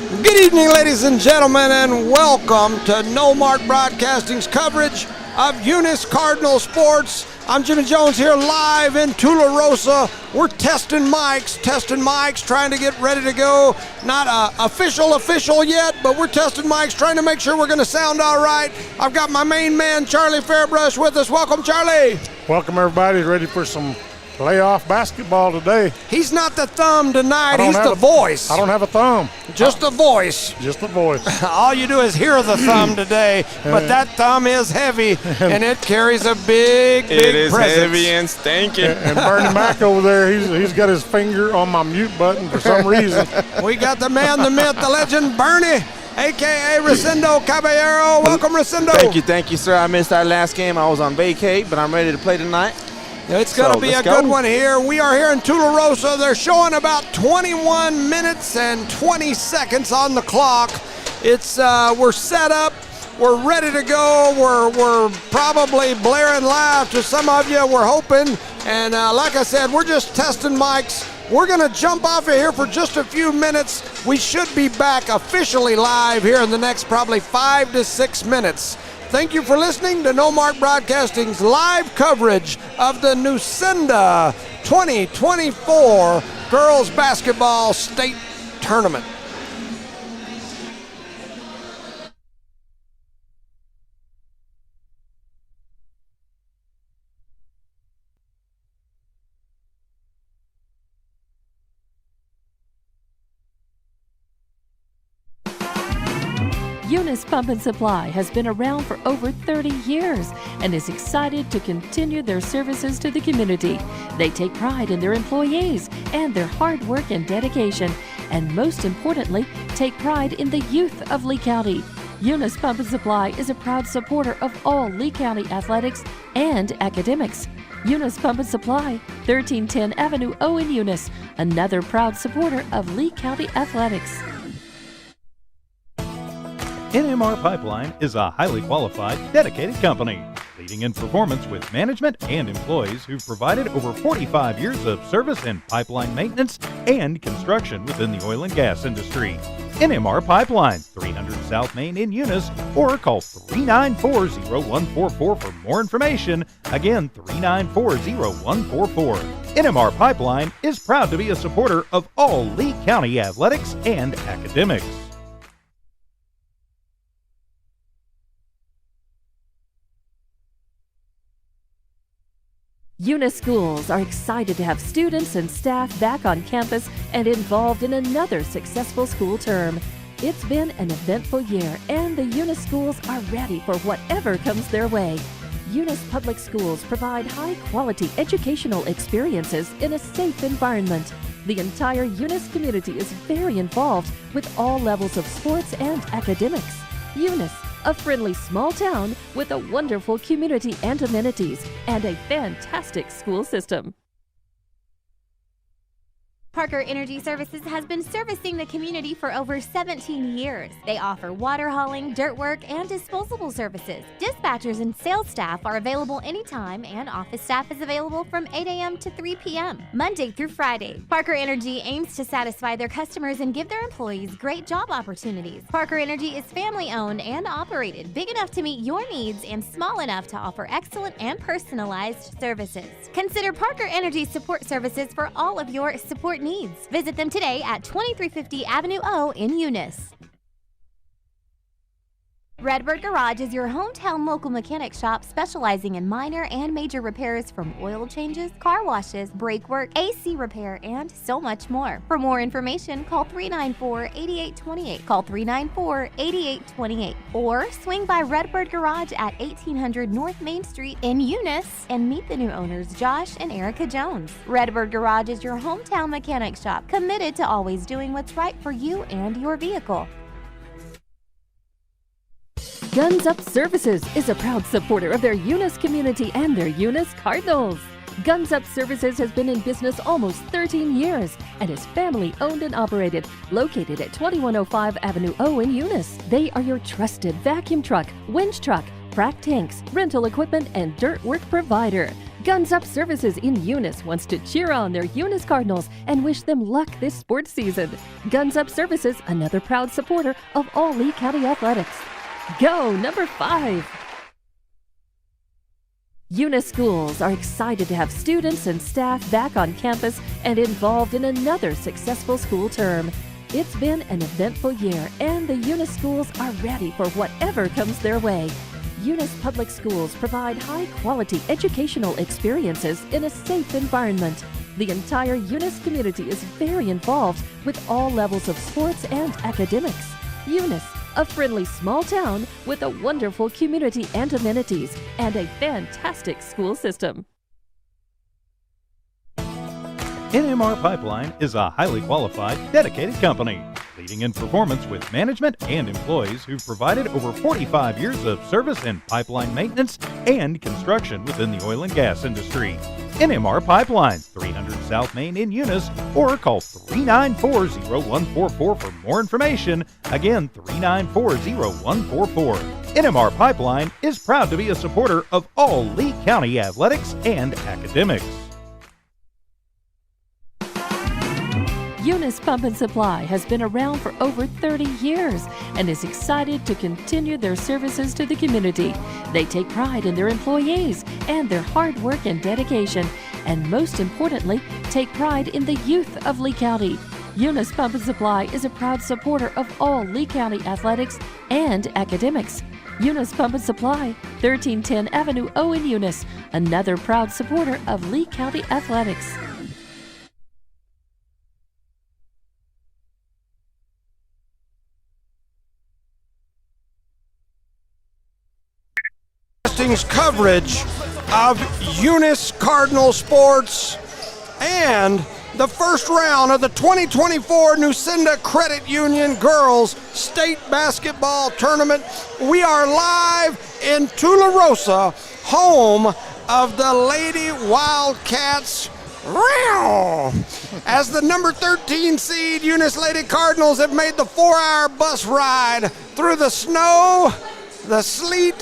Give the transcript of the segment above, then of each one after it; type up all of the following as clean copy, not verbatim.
Good evening, ladies and gentlemen, and welcome to Noalmark Broadcasting's coverage of Eunice Cardinal Sports. I'm Jimmy Jones here live in Tularosa. We're testing mics, trying to get ready to go. Not official yet, but we're testing mics, trying to make sure we're going to sound all right. I've got my main man, Charlie Fairbrush, with us. Welcome, Charlie. Welcome, everybody. Ready for some playoff basketball today. He's not the thumb tonight. He's the voice. I don't have a thumb. Just the voice. Just the voice. All you do is hear the thumb today, but that thumb is heavy, and it carries a big It is presence. heavy and stinking. And Bernie Mac over there, he's got his finger on my mute button for some reason. We got the man, the myth, the legend, Bernie, a.k.a. Rosendo Caballero. Welcome, Rosendo. Thank you, sir. I missed our last game. I was on vacay, but I'm ready to play tonight. It's going to be a good one here. We are here in Tularosa. They're showing about 21 minutes and 20 seconds on the clock. It's we're set up. We're ready to go. We're probably blaring live to some of you. We're hoping. And like I said, we're just testing mics. We're going to jump off of here for just a few minutes. We should be back officially live here in the next probably 5 to 6 minutes. Thank you for listening to Noalmark Broadcasting's live coverage of the Nucinda 2024 Girls Basketball State Tournament. Eunice Pump and Supply has been around for over 30 years and is excited to continue their services to the community. They take pride in their employees and their hard work and dedication, and most importantly, take pride in the youth of Lee County. Eunice Pump and Supply is a proud supporter of all Lee County athletics and academics. Eunice Pump and Supply, 1310 Avenue O in Eunice, another proud supporter of Lee County athletics. NMR Pipeline is a highly qualified, dedicated company, leading in performance with management and employees who've provided over 45 years of service in pipeline maintenance and construction within the oil and gas industry. NMR Pipeline, 300 South Main in Eunice, or call 394-0144 for more information. Again, 394-0144. NMR Pipeline is proud to be a supporter of all Lee County athletics and academics. Eunice schools are excited to have students and staff back on campus and involved in another successful school term. It's been an eventful year, and the Eunice schools are ready for whatever comes their way. Eunice Public Schools provide high-quality educational experiences in a safe environment. The entire Eunice community is very involved with all levels of sports and academics. Eunice, a friendly small town with a wonderful community and amenities, and a fantastic school system. Parker Energy Services has been servicing the community for over 17 years. They offer water hauling, dirt work, and disposable services. Dispatchers and sales staff are available anytime, and office staff is available from 8 a.m. to 3 p.m., Monday through Friday. Parker Energy aims to satisfy their customers and give their employees great job opportunities. Parker Energy is family-owned and operated, big enough to meet your needs and small enough to offer excellent and personalized services. Consider Parker Energy support services for all of your support needs. Visit them today at 2350 Avenue O in Eunice. Redbird Garage is your hometown local mechanic shop specializing in minor and major repairs from oil changes, car washes, brake work, AC repair, and so much more. For more information, call 394-8828. Call 394-8828. Or swing by Redbird Garage at 1800 North Main Street in Eunice and meet the new owners, Josh and Erica Jones. Redbird Garage is your hometown mechanic shop, committed to always doing what's right for you and your vehicle. Guns Up Services is a proud supporter of their Eunice community and their Eunice Cardinals. Guns Up Services has been in business almost 13 years and is family owned and operated, located at 2105 Avenue O in Eunice. They are your trusted vacuum truck, winch truck, frac tanks, rental equipment, and dirt work provider. Guns Up Services in Eunice wants to cheer on their Eunice Cardinals and wish them luck this sports season. Guns Up Services, another proud supporter of all Lee County athletics. Go number 5. Eunice schools are excited to have students and staff back on campus and involved in another successful school term. It's been an eventful year, and the Eunice schools are ready for whatever comes their way. Eunice Public Schools provide high-quality educational experiences in a safe environment. The entire Eunice community is very involved with all levels of sports and academics. Eunice, a friendly small town with a wonderful community and amenities, and a fantastic school system. NMR Pipeline is a highly qualified, dedicated company, leading in performance with management and employees who've provided over 45 years of service in pipeline maintenance and construction within the oil and gas industry. NMR Pipeline, 300 South Main in Eunice, or call 394-0144 for more information. Again, 394-0144. NMR Pipeline is proud to be a supporter of all Lee County athletics and academics. Eunice Pump and Supply has been around for over 30 years and is excited to continue their services to the community. They take pride in their employees and their hard work and dedication, and most importantly, take pride in the youth of Lee County. Eunice Pump and Supply is a proud supporter of all Lee County athletics and academics. Eunice Pump and Supply, 1310 Avenue O in Eunice, another proud supporter of Lee County athletics. Coverage of Eunice Cardinal sports and the first round of the 2024 Nucinda Credit Union Girls State Basketball Tournament. We are live in Tularosa, home of the Lady Wildcats. As the number 13 seed, Eunice Lady Cardinals have made the 4-hour bus ride through the snow, the sleet,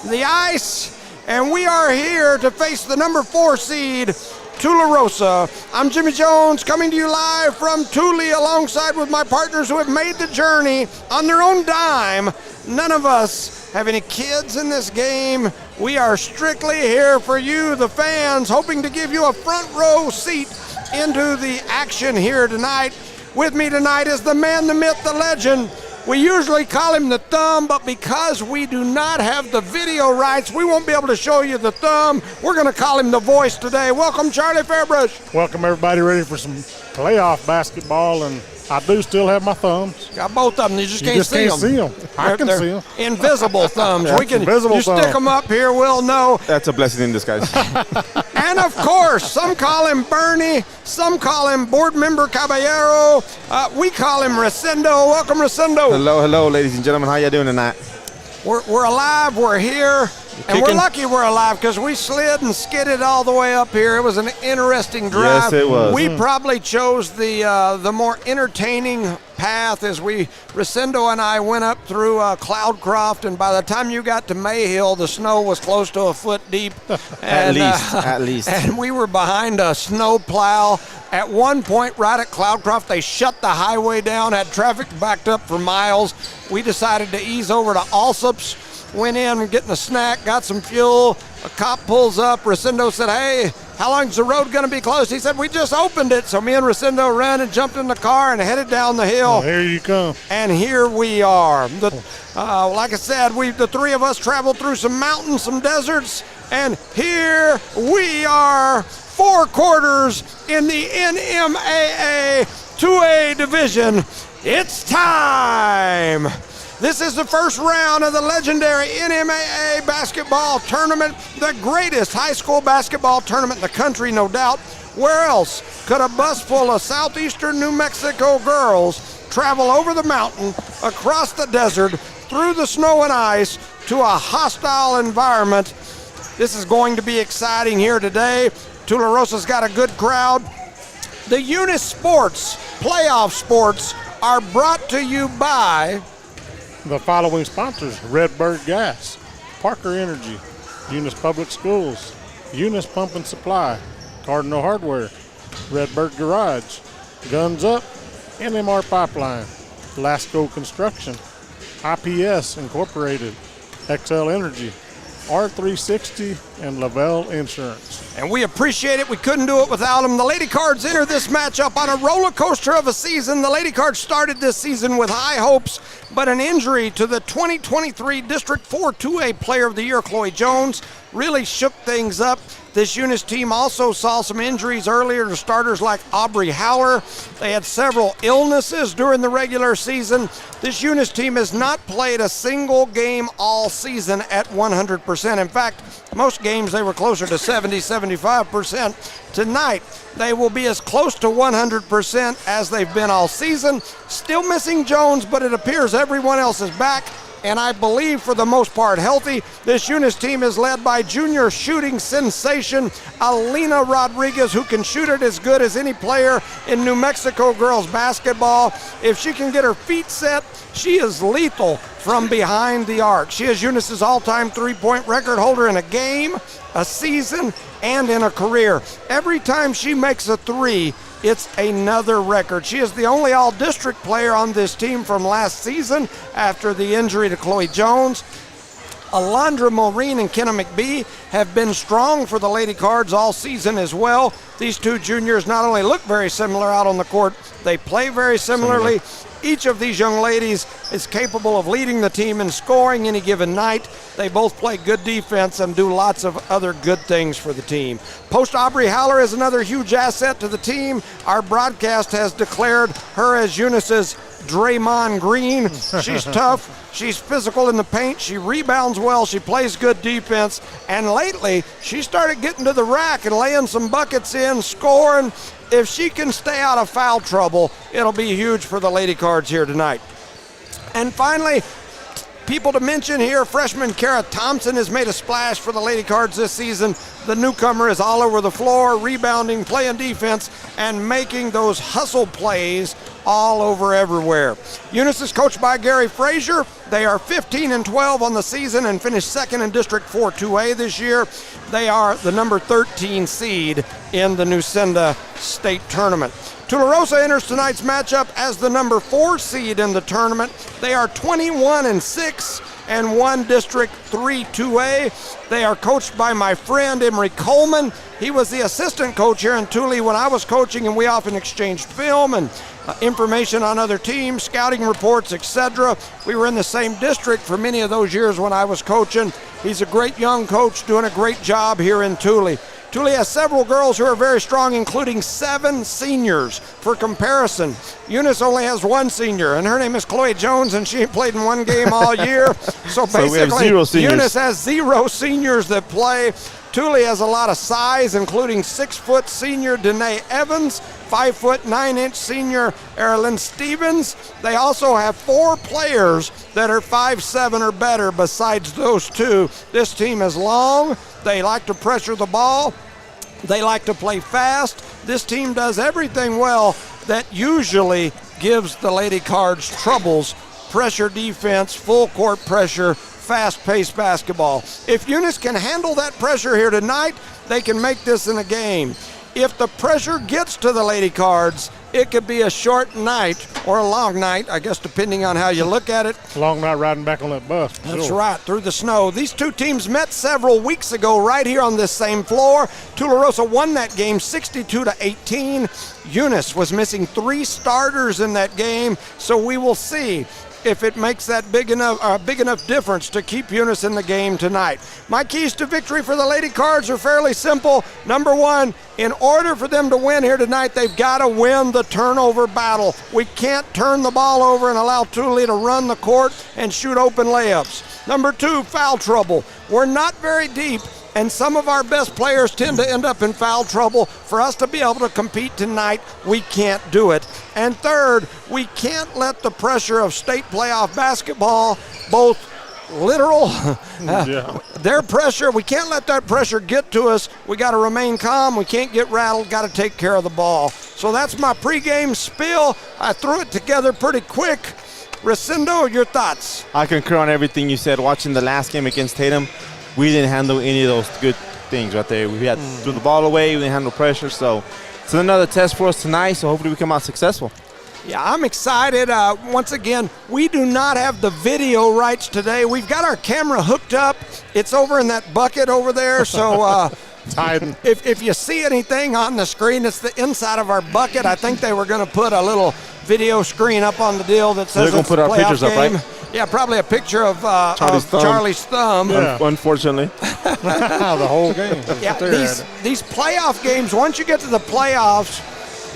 the ice, and we are here to face the number 4 seed, Tularosa. I'm Jimmy Jones, coming to you live from Tule, alongside with my partners who have made the journey on their own dime. None of us have any kids in this game. We are strictly here for you, the fans, hoping to give you a front row seat into the action here tonight. With me tonight is the man, the myth, the legend. We usually call him the thumb, but because we do not have the video rights, we won't be able to show you the thumb. We're going to call him the voice today. Welcome, Charlie Fairbrush. Welcome, everybody, ready for some playoff basketball, and I do still have my thumbs. Got both of them. You just can't see them. I can see them. Invisible thumbs. Yeah, we can. invisible you stick them up here, we'll know. That's a blessing in disguise. And of course, some call him Bernie, some call him board member Caballero. We call him Resendo. Welcome, Resendo. Hello, ladies and gentlemen. How you doing tonight? We're alive. We're here. And we're lucky we're alive because we slid and skidded all the way up here. It was an interesting drive. Yes, it was. We probably chose the more entertaining path as Resendo and I went up through Cloudcroft, and by the time you got to Mayhill, the snow was close to a foot deep. And, at least. And we were behind a snow plow. At one point, right at Cloudcroft, they shut the highway down, had traffic backed up for miles. We decided to ease over to Alsop's. Went in, getting a snack, got some fuel. A cop pulls up. Resendo said, "Hey, how long is the road going to be closed?" He said, "We just opened it." So me and Resendo ran and jumped in the car and headed down the hill. Well, here you come. And here we are. Like I said, the three of us traveled through some mountains, some deserts, and here we are, 4 quarters in the NMAA 2A division. It's time. This is the first round of the legendary NMAA basketball tournament, the greatest high school basketball tournament in the country, no doubt. Where else could a bus full of southeastern New Mexico girls travel over the mountain, across the desert, through the snow and ice, to a hostile environment? This is going to be exciting here today. Tularosa's got a good crowd. The Eunice Sports, playoff sports, are brought to you by The following sponsors: Redbird Gas, Parker Energy, Eunice Public Schools, Eunice Pump and Supply, Cardinal Hardware, Redbird Garage, Guns Up, NMR Pipeline, Lasco Construction, IPS Incorporated, XL Energy, R360, and Lavelle Insurance. And we appreciate it. We couldn't do it without them. The Lady Cards enter this matchup on a roller coaster of a season. The Lady Cards started this season with high hopes, but an injury to the 2023 District 4 2A Player of the Year, Chloe Jones, really shook things up. This Eunice team also saw some injuries earlier to starters like Aubrey Howler. They had several illnesses during the regular season. This Eunice team has not played a single game all season at 100%. In fact, most games they were closer to 70, 75%. Tonight, they will be as close to 100% as they've been all season. Still missing Jones, but it appears everyone else is back, and I believe for the most part healthy. This Eunice team is led by junior shooting sensation Alina Rodriguez, who can shoot it as good as any player in New Mexico girls basketball. If she can get her feet set, she is lethal from behind the arc. She is Eunice's all-time three-point record holder in a game, a season, and in a career. Every time she makes a three, it's another record. She is the only all-district player on this team from last season after the injury to Chloe Jones. Alondra Maureen and Kenna McBee have been strong for the Lady Cards all season as well. These two juniors not only look very similar out on the court, they play very similarly. Each of these young ladies is capable of leading the team in scoring any given night. They both play good defense and do lots of other good things for the team. Post Aubrey Howler is another huge asset to the team. Our broadcast has declared her as Eunice's Draymond Green. She's tough. She's physical in the paint. She rebounds well. She plays good defense. And lately, she started getting to the rack and laying some buckets in, scoring. If she can stay out of foul trouble, it'll be huge for the Lady Cards here tonight. And finally, people to mention here, freshman Kara Thompson has made a splash for the Lady Cards this season. The newcomer is all over the floor, rebounding, playing defense, and making those hustle plays all over everywhere. Eunice is coached by Gary Frazier. They are 15-12 on the season and finished second in District 4 2A this year. They are the number 13 seed in the Nucinda State Tournament. Tularosa enters tonight's matchup as the number 4 seed in the tournament. They are 21-6 and won District 3 2A. They are coached by my friend Emery Coleman. He was the assistant coach here in Tule when I was coaching, and we often exchanged film and information on other teams, scouting reports, etc. We were in the same district for many of those years when I was coaching. He's a great young coach doing a great job here in Tule. Tule has several girls who are very strong, including 7 seniors. For comparison, Eunice only has 1 senior, and her name is Chloe Jones, and she ain't played in 1 game all year. So basically, Eunice has 0 seniors that play. Tule has a lot of size, including 6-foot senior Danae Evans, 5-foot 9-inch senior Erilyn Stevens. They also have 4 players that are 5'7" or better besides those 2. This team is long. They like to pressure the ball. They like to play fast. This team does everything well that usually gives the Lady Cards troubles. Pressure defense, full court pressure, fast-paced basketball. If Eunice can handle that pressure here tonight, they can make this in a game. If the pressure gets to the Lady Cards, it could be a short night or a long night, I guess, depending on how you look at it. Long night riding back on that bus. That's right, through the snow. These two teams met several weeks ago right here on this same floor. Tularosa won that game 62-18. Eunice was missing 3 starters in that game, so we will see if it makes that big enough difference to keep Eunice in the game tonight. My keys to victory for the Lady Cards are fairly simple. Number 1, in order for them to win here tonight, they've got to win the turnover battle. We can't turn the ball over and allow Tule to run the court and shoot open layups. Number 2, foul trouble. We're not very deep, and some of our best players tend to end up in foul trouble. For us to be able to compete tonight, we can't do it. And third, we can't let the pressure of state playoff basketball, both literal, their pressure, we can't let that pressure get to us. We got to remain calm. We can't get rattled. Got to take care of the ball. So that's my pregame spiel. I threw it together pretty quick. Recindo, your thoughts? I concur on everything you said. Watching the last game against Tatum, we didn't handle any of those good things right there. We had threw the ball away. We didn't have no pressure. So it's another test for us tonight. So hopefully we come out successful. Yeah, I'm excited. Once again, we do not have the video rights today. We've got our camera hooked up. It's over in that bucket over there. So if you see anything on the screen, it's the inside of our bucket. I think they were going to put a little video screen up on the deal that says they're going to put our pictures game. up, right? Yeah, probably a picture of Charlie's thumb. Yeah. Unfortunately. The whole game. Yeah, these playoff games, once you get to the playoffs,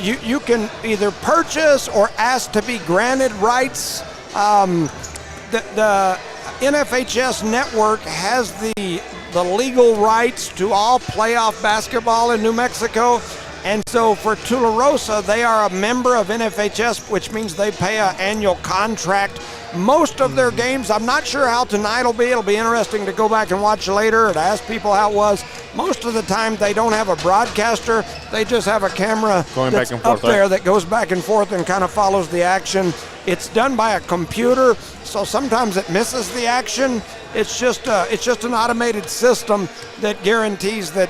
you can either purchase or ask to be granted rights. The NFHS network has the legal rights to all playoff basketball in New Mexico. And so for Tularosa, they are a member of NFHS, which means they pay an annual contract. Most of their games, I'm not sure how tonight will be. It'll be interesting to go back and watch later and ask people how it was. Most of the time, they don't have a broadcaster. They just have a camera going back and forth up there that goes back and forth and kind of follows the action. It's done by a computer, so sometimes it misses the action. It's just an automated system that guarantees that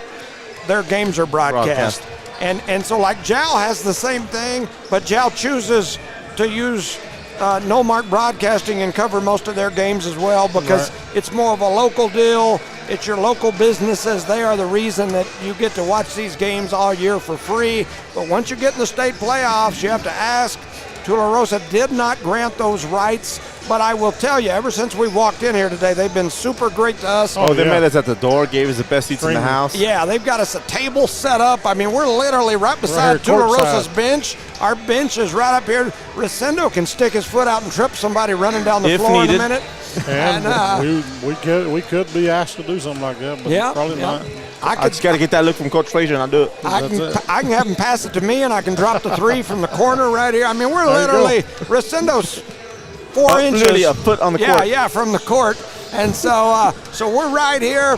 their games are broadcast. And so like Jal has the same thing, but Jal chooses to use Noalmark Broadcasting and cover most of their games as well because it's more of a local deal. It's your local businesses. They are the reason that you get to watch these games all year for free. But once you get in the state playoffs, you have to ask. Tularosa did not grant those rights, but I will tell you, ever since we walked in here today, they've been super great to us. Oh, they met us at the door, gave us the best seats in the house. Yeah, they've got us a table set up. I mean, we're literally right beside Tularosa's bench. Our bench is right up here. Rosendo can stick his foot out and trip somebody running down the floor in a minute. And we could be asked to do something like that, but probably not. I just got to get that look from Coach Frazier, and I'll do it. I can have him pass it to me, and I can drop the three from the corner right here. I mean, we're literally Rosendo's 4 inches. Literally a foot on the court. Yeah, from the court. And so we're right here.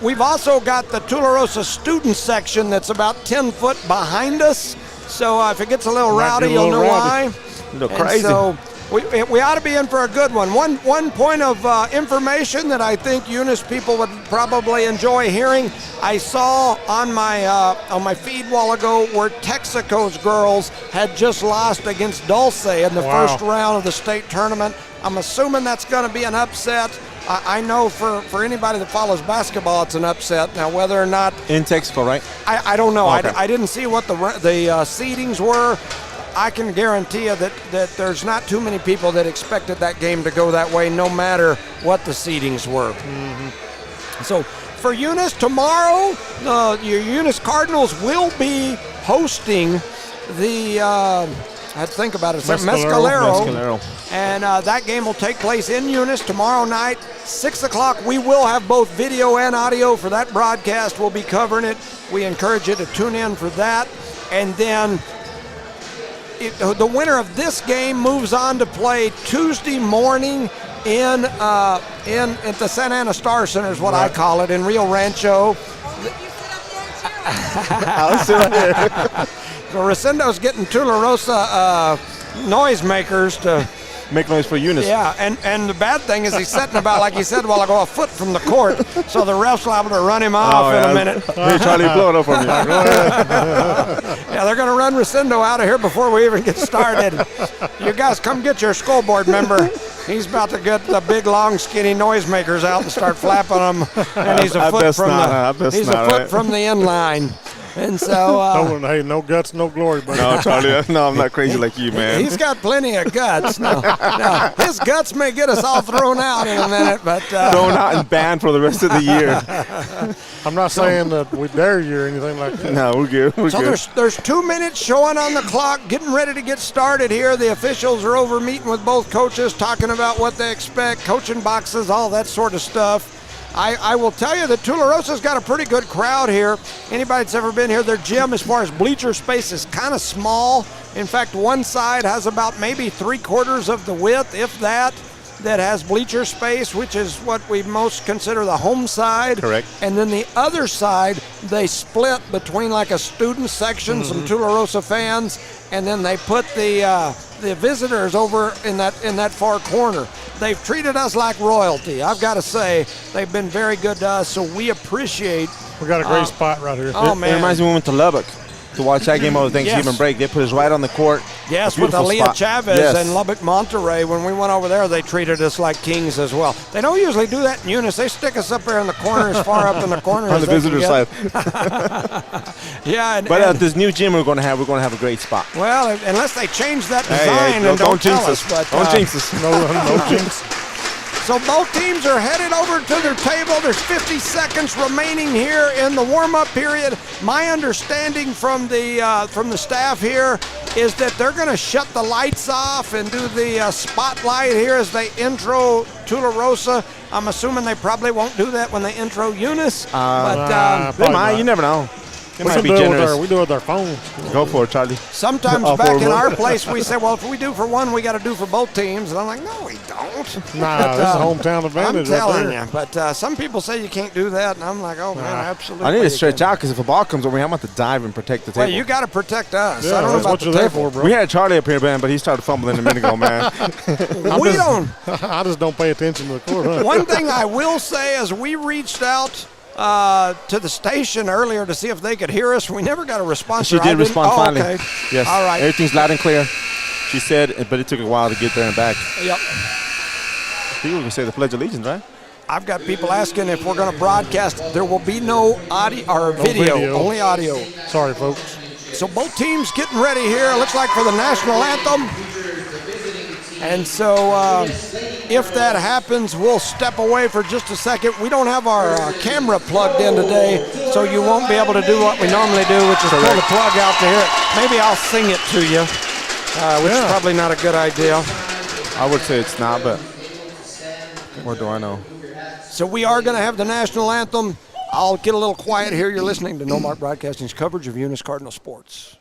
We've also got the Tularosa student section that's about 10 foot behind us. So if it gets a little rowdy, you'll know why. A little crazy. So we ought to be in for a good one. One point of information that I think Eunice people would probably enjoy hearing. I saw on my feed a while ago where Texaco's girls had just lost against Dulce in the first round of the state tournament. I'm assuming that's going to be an upset. I know for anybody that follows basketball, it's an upset. Now, whether or not in Texaco, right? I don't know. Okay. I didn't see what the seedings were. I can guarantee you that there's not too many people that expected that game to go that way, no matter what the seedings were. Mm-hmm. So for Eunice, tomorrow, your Eunice Cardinals will be hosting the, I had to think about it, Mescalero. And that game will take place in Eunice tomorrow night, 6 o'clock. We will have both video and audio for that broadcast. We'll be covering it. We encourage you to tune in for that. And then the winner of this game moves on to play Tuesday morning at the Santa Ana Star Center is what I call it, in Rio Rancho. I'll sit right here. So Rosendo's getting Tularosa noisemakers to make noise for Eunice. Yeah, and the bad thing is he's setting about, like he said a while ago, a foot from the court, so the ref's liable to run him off in a minute. Hey, Charlie, blow it up on me. Yeah, they're going to run Rosendo out of here before we even get started. You guys come get your scoreboard member. He's about to get the big, long, skinny noisemakers out and start flapping them, and he's a foot from the end line. And so, hey, no guts, no glory, buddy. No, Charlie, no, I'm not crazy like you, man. He's got plenty of guts. No, his guts may get us all thrown out in a minute, but thrown out and banned for the rest of the year. I'm not saying that we dare you or anything like that. No, we're good. There's 2 minutes showing on the clock, getting ready to get started here. The officials are over meeting with both coaches, talking about what they expect, coaching boxes, all that sort of stuff. I will tell you that Tularosa's got a pretty good crowd here. Anybody that's ever been here, their gym, as far as bleacher space, is kind of small. In fact, one side has about maybe 3/4 of the width, if that has bleacher space, which is what we most consider the home side. Correct. And then the other side, they split between like a student section, some Tularosa fans, and then they put the visitors over in that far corner. They've treated us like royalty. I've got to say, they've been very good to us, so we appreciate We got a great spot right here. Oh, It man. reminds me when we went to Lubbock to watch that game over Thanksgiving break. They put us right on the court. Yes, with Beautiful Aaliyah spot. Chavez Yes. and Lubbock Monterey. When we went over there, they treated us like kings as well. They don't usually do that in Eunice. They stick us up there in the corner, as far up in the corner on as the they can visitor get. side. Yeah, But at this new gym we're going to have a great spot. well, unless they change that Hey, design and don't jinx tell us. us. But, Don't jinx us. No jinx. So both teams are headed over to their table. There's 50 seconds remaining here in the warm-up period. My understanding from the staff here is that they're going to shut the lights off and do the spotlight here as they intro Tularosa. I'm assuming they probably won't do that when they intro Eunice. They Probably might. not. You never know. They We might be do generous. it with our phones. Go for it, Charlie. sometimes All back four in of our them. place, we say, well, if we do for one, we got to do for both teams. And I'm like, no, we don't. Nah, this is hometown advantage. I'm telling right there. you. But some people say you can't do that. And I'm like, oh, man, absolutely. I need to you stretch can. out because if a ball comes over here, I'm going to have to dive and protect the table. Well, you got to protect us. Yeah, I don't know that's about what the you're there table. for, bro. We had Charlie up here, man, but he started fumbling a minute ago, man. We don't. I just don't pay attention to the court. Huh? One thing I will say is we reached out to the station earlier to see if they could hear us. We never got a response. She or I did didn't- respond oh, finally. Okay. Yes. All right. Everything's loud and clear. She said, but it took a while to get there and back. Yep. People can say the Pledge of Allegiance, right? I've got people asking if we're going to broadcast. There will be no audio or video, only audio. Sorry, folks. So both teams getting ready here. Looks like for the national anthem. And so if that happens, we'll step away for just a second. We don't have our camera plugged in today, so you won't be able to do what we normally do, which is pull the plug out to hear it. Maybe I'll sing it to you, which is probably not a good idea. I would say it's not, but what do I know? So we are going to have the national anthem. I'll get a little quiet here. You're listening to Noalmark Broadcasting's coverage of Eunice Cardinal sports.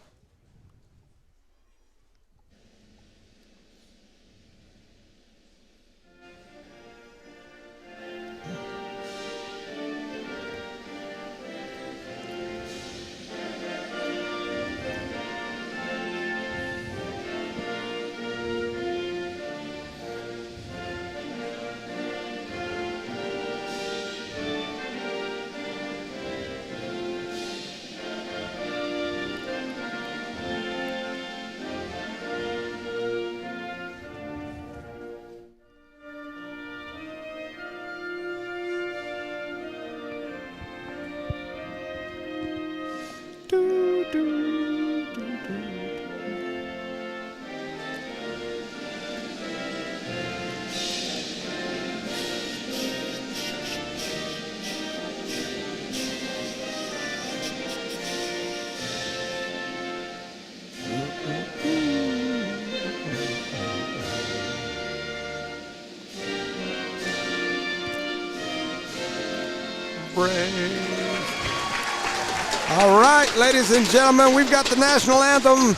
All right, ladies and gentlemen, we've got the national anthem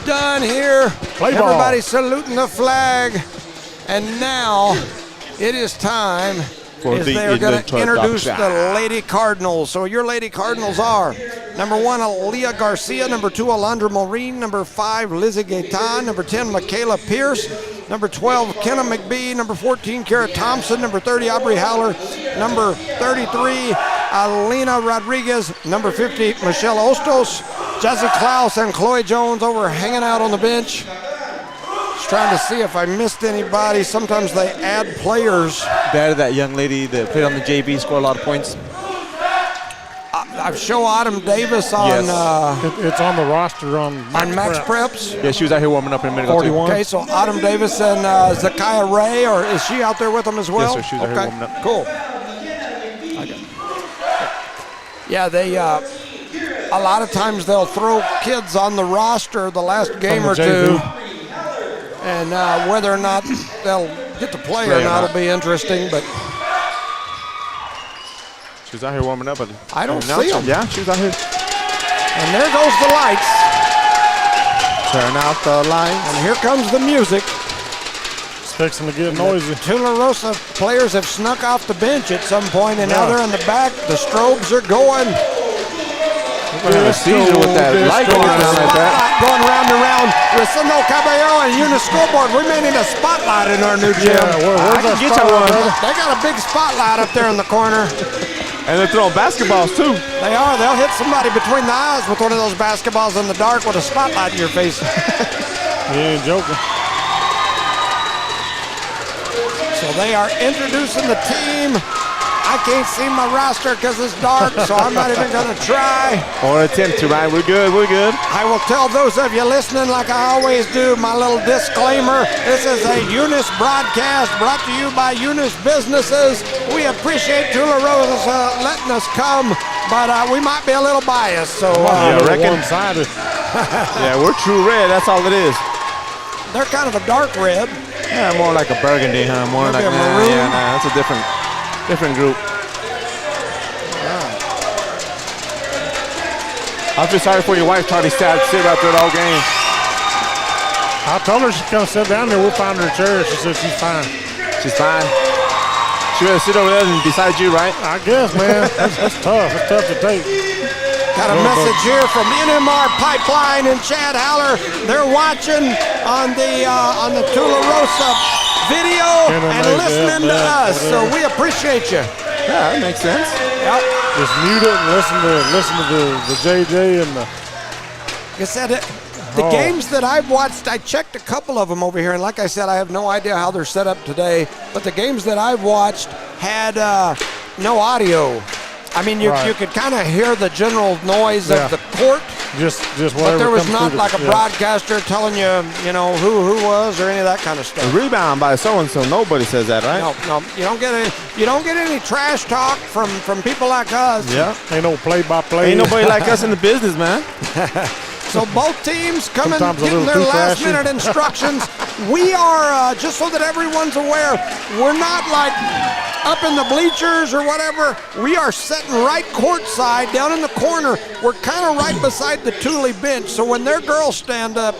done here. Play ball. Everybody saluting the flag. And now it is time For the they're going to introduce introduction. the Lady Cardinals. So your Lady Cardinals are number 1, Aaliyah Garcia, number 2, Alondra Maureen, number 5, Lizzie Gaitan, number 10, Michaela Pierce, number 12, Kenna McBee, number 14, Kara Thompson, number 30, Aubrey Howler, number 33, Alina Rodriguez, number 50, Michelle Ostos, Jessica Klaus, and Chloe Jones over hanging out on the bench. Just trying to see if I missed anybody. Sometimes they add players. That young lady that played on the JV, scored a lot of points. I show Autumn Davis on Yes. It's on the roster on Max Prep. Preps. Yeah, she was out here warming up in a minute ago, too. 41. Okay, so Autumn Davis and Zakiah Ray, or is she out there with them as well? Yes, sir, she was out here warming up. Cool. Yeah, they a lot of times they'll throw kids on the roster the last game the or JV. two, and whether or not they'll get to play or not will be interesting. But She was out here warming up. But I don't see them. Yeah, she was out here. And there goes the lights, Turn out the lights. and here comes the music. It's fixing to get noisy. Tularosa players have snuck off the bench at some point, and now Yeah. they're in the back. The strobes are going. We're gonna have a seizure with that light going around like that. Spotlight going round and round. Rosendo Caballero and Eunice Scoreboard. We may need a spotlight in our new gym. Yeah, where's I can our get you spotlight, one. brother? They got a big spotlight up there in the corner. And they're throwing basketballs, too. They are. They'll hit somebody between the eyes with one of those basketballs in the dark with a spotlight in your face. You ain't joking. So they are introducing the team. I can't see my roster because it's dark, so I'm not even going to try. Or attempt to, right? We're good. We're good. I will tell those of you listening, like I always do, my little disclaimer. This is a Eunice broadcast brought to you by Eunice Businesses. We appreciate Tularosa letting us come, but we might be a little biased. So I reckon. One-sided. Yeah, we're true red. That's all it is. They're kind of a dark red. Yeah, more like a burgundy, huh? More Maybe like a maroon. Yeah, that's a different group. I feel sorry for your wife, Charlie. Sit right there the whole game. I told her she'd come sit down there. We'll find her a chair. She said she's fine. She's fine. She better sit over there and beside you, right? I guess, man. That's tough. It's tough to take. Got a message here from NMAA Pipeline and Chad Haller. They're watching on the Tularosa video and listening to us. So we appreciate you. Yeah, that makes sense. Yep. Just mute it and listen to the JJ and the. Like I said, the games that I've watched, I checked a couple of them over here, and like I said, I have no idea how they're set up today. But the games that I've watched had no audio. I mean, you could kind of hear the general noise of the court. Just whatever. But there was comes not through like a broadcaster telling you know, who was or any of that kind of stuff. A rebound by so-and-so, nobody says that, right? No, you don't get any trash talk from people like us. Yeah. Ain't no play-by-play. Ain't nobody like us in the business, man. So both teams coming, Sometimes a getting little their too last-minute trashy. instructions. We are, just so that everyone's aware, we're not like up in the bleachers or whatever. We are sitting right courtside down in the corner. We're kind of right beside the Thule bench. So when their girls stand up,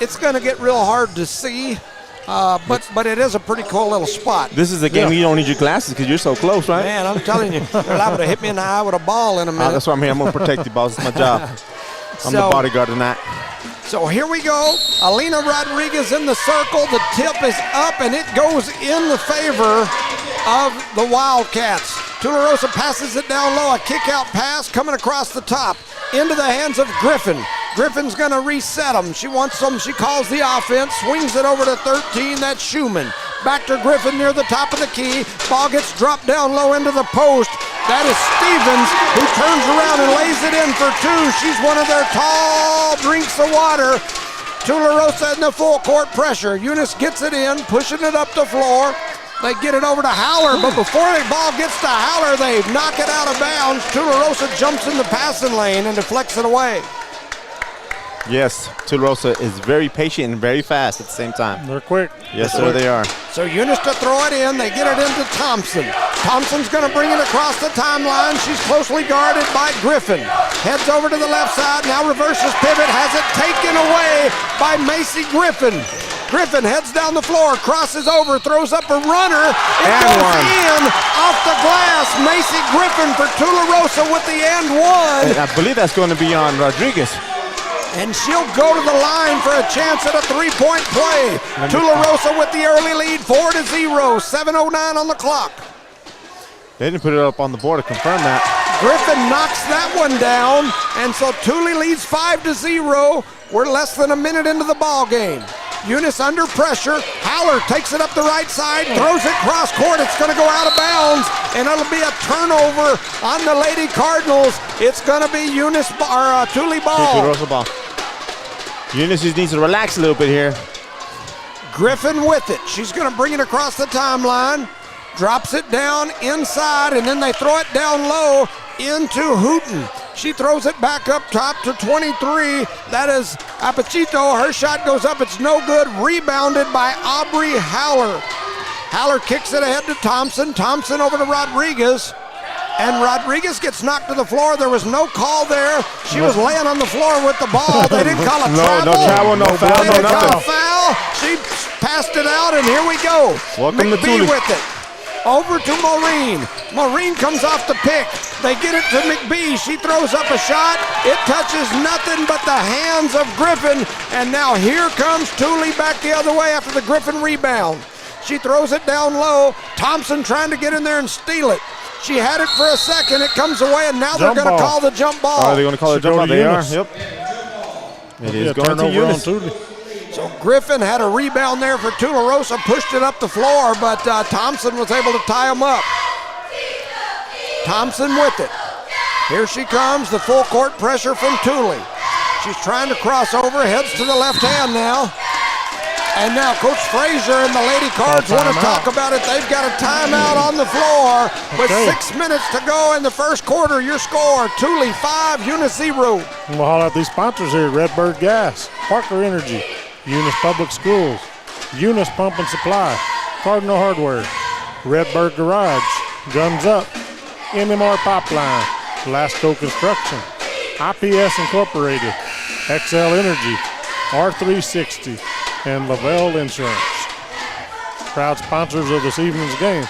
it's going to get real hard to see. But it is a pretty cool little spot. This is a game you don't need your glasses because you're so close, right? Man, I'm telling you, they're liable to hit me in the eye with a ball in a minute. That's why I'm here. I'm going to protect you, boss. It's my job. I'm the bodyguard tonight. So here we go. Alina Rodriguez in the circle. The tip is up, and it goes in the favor of the Wildcats. Tularosa passes it down low. A kick-out pass coming across the top into the hands of Griffin. Griffin's going to reset them. She wants them. She calls the offense, swings it over to 13. That's Schumann. Back to Griffin near the top of the key. Ball gets dropped down low into the post. That is Stevens, who turns around and lays it in for two. She's one of their tall drinks of water. Tularosa in the full court pressure. Eunice gets it in, pushing it up the floor. They get it over to Haller, but before the ball gets to Haller, they knock it out of bounds. Tularosa jumps in the passing lane and deflects it away. Yes, Tularosa is very patient and very fast at the same time. They're quick. Yes, sir, they are. So Eunice to throw it in. They get it into Thompson. Thompson's going to bring it across the timeline. She's closely guarded by Griffin. Heads over to the left side. Now reverses pivot. Has it taken away by Macy Griffin. Griffin heads down the floor, crosses over, throws up a runner. It goes in off the glass. Macy Griffin for Tularosa with the and one. And I believe that's going to be on Rodriguez. And she'll go to the line for a chance at a three-point play. Tularosa with the early lead, 4-0, 7:09 on the clock. They didn't put it up on the board to confirm that. Griffin knocks that one down, and so Thule leads 5-0. We're less than a minute into the ball game. Eunice under pressure. Haller takes it up the right side, throws it cross court. It's going to go out of bounds, and it'll be a turnover on the Lady Cardinals. It's going to be Eunice or Thule ball. Tularosa ball. Eunice just needs to relax a little bit here. Griffin with it. She's going to bring it across the timeline. Drops it down inside, and then they throw it down low into Hooten. She throws it back up top to 23. That is Apachito. Her shot goes up. It's no good. Rebounded by Aubrey Haller. Haller kicks it ahead to Thompson. Thompson over to Rodriguez. And Rodriguez gets knocked to the floor. There was no call there. She was laying on the floor with the ball. They didn't call a travel. No travel, no foul, They no didn't call a nothing. foul. She passed it out, and here we go. Welcome to McBee Thule. with it. Over to Maureen. Maureen comes off the pick. They get it to McBee. She throws up a shot. It touches nothing but the hands of Griffin. And now here comes Thule back the other way after the Griffin rebound. She throws it down low. Thompson trying to get in there and steal it. She had it for a second. It comes away, and now they're Jump going to ball. call the jump ball. Are they going to call it Should jump go ball? to They are. Eunice. Yep. It is going to turnover on Eunice. Tule. So Griffin had a rebound there for Tularosa, pushed it up the floor, but Thompson was able to tie him up. Thompson with it. Here she comes, the full court pressure from Tule. She's trying to cross over, heads to the left hand now. And now Coach Frazier and the Lady Cards want to talk about it. They've got a timeout on the floor with 6 minutes to go in the first quarter. Your score, Tule 5, Eunice 0. We'll haul out these sponsors here: Redbird Gas, Parker Energy, Eunice Public Schools, Eunice Pump and Supply, Cardinal Hardware, Redbird Garage, Guns Up, MMR Pipeline, Lasco Construction, IPS Incorporated, XL Energy, R360, and Lavelle Insurance. Proud sponsors of this evening's game.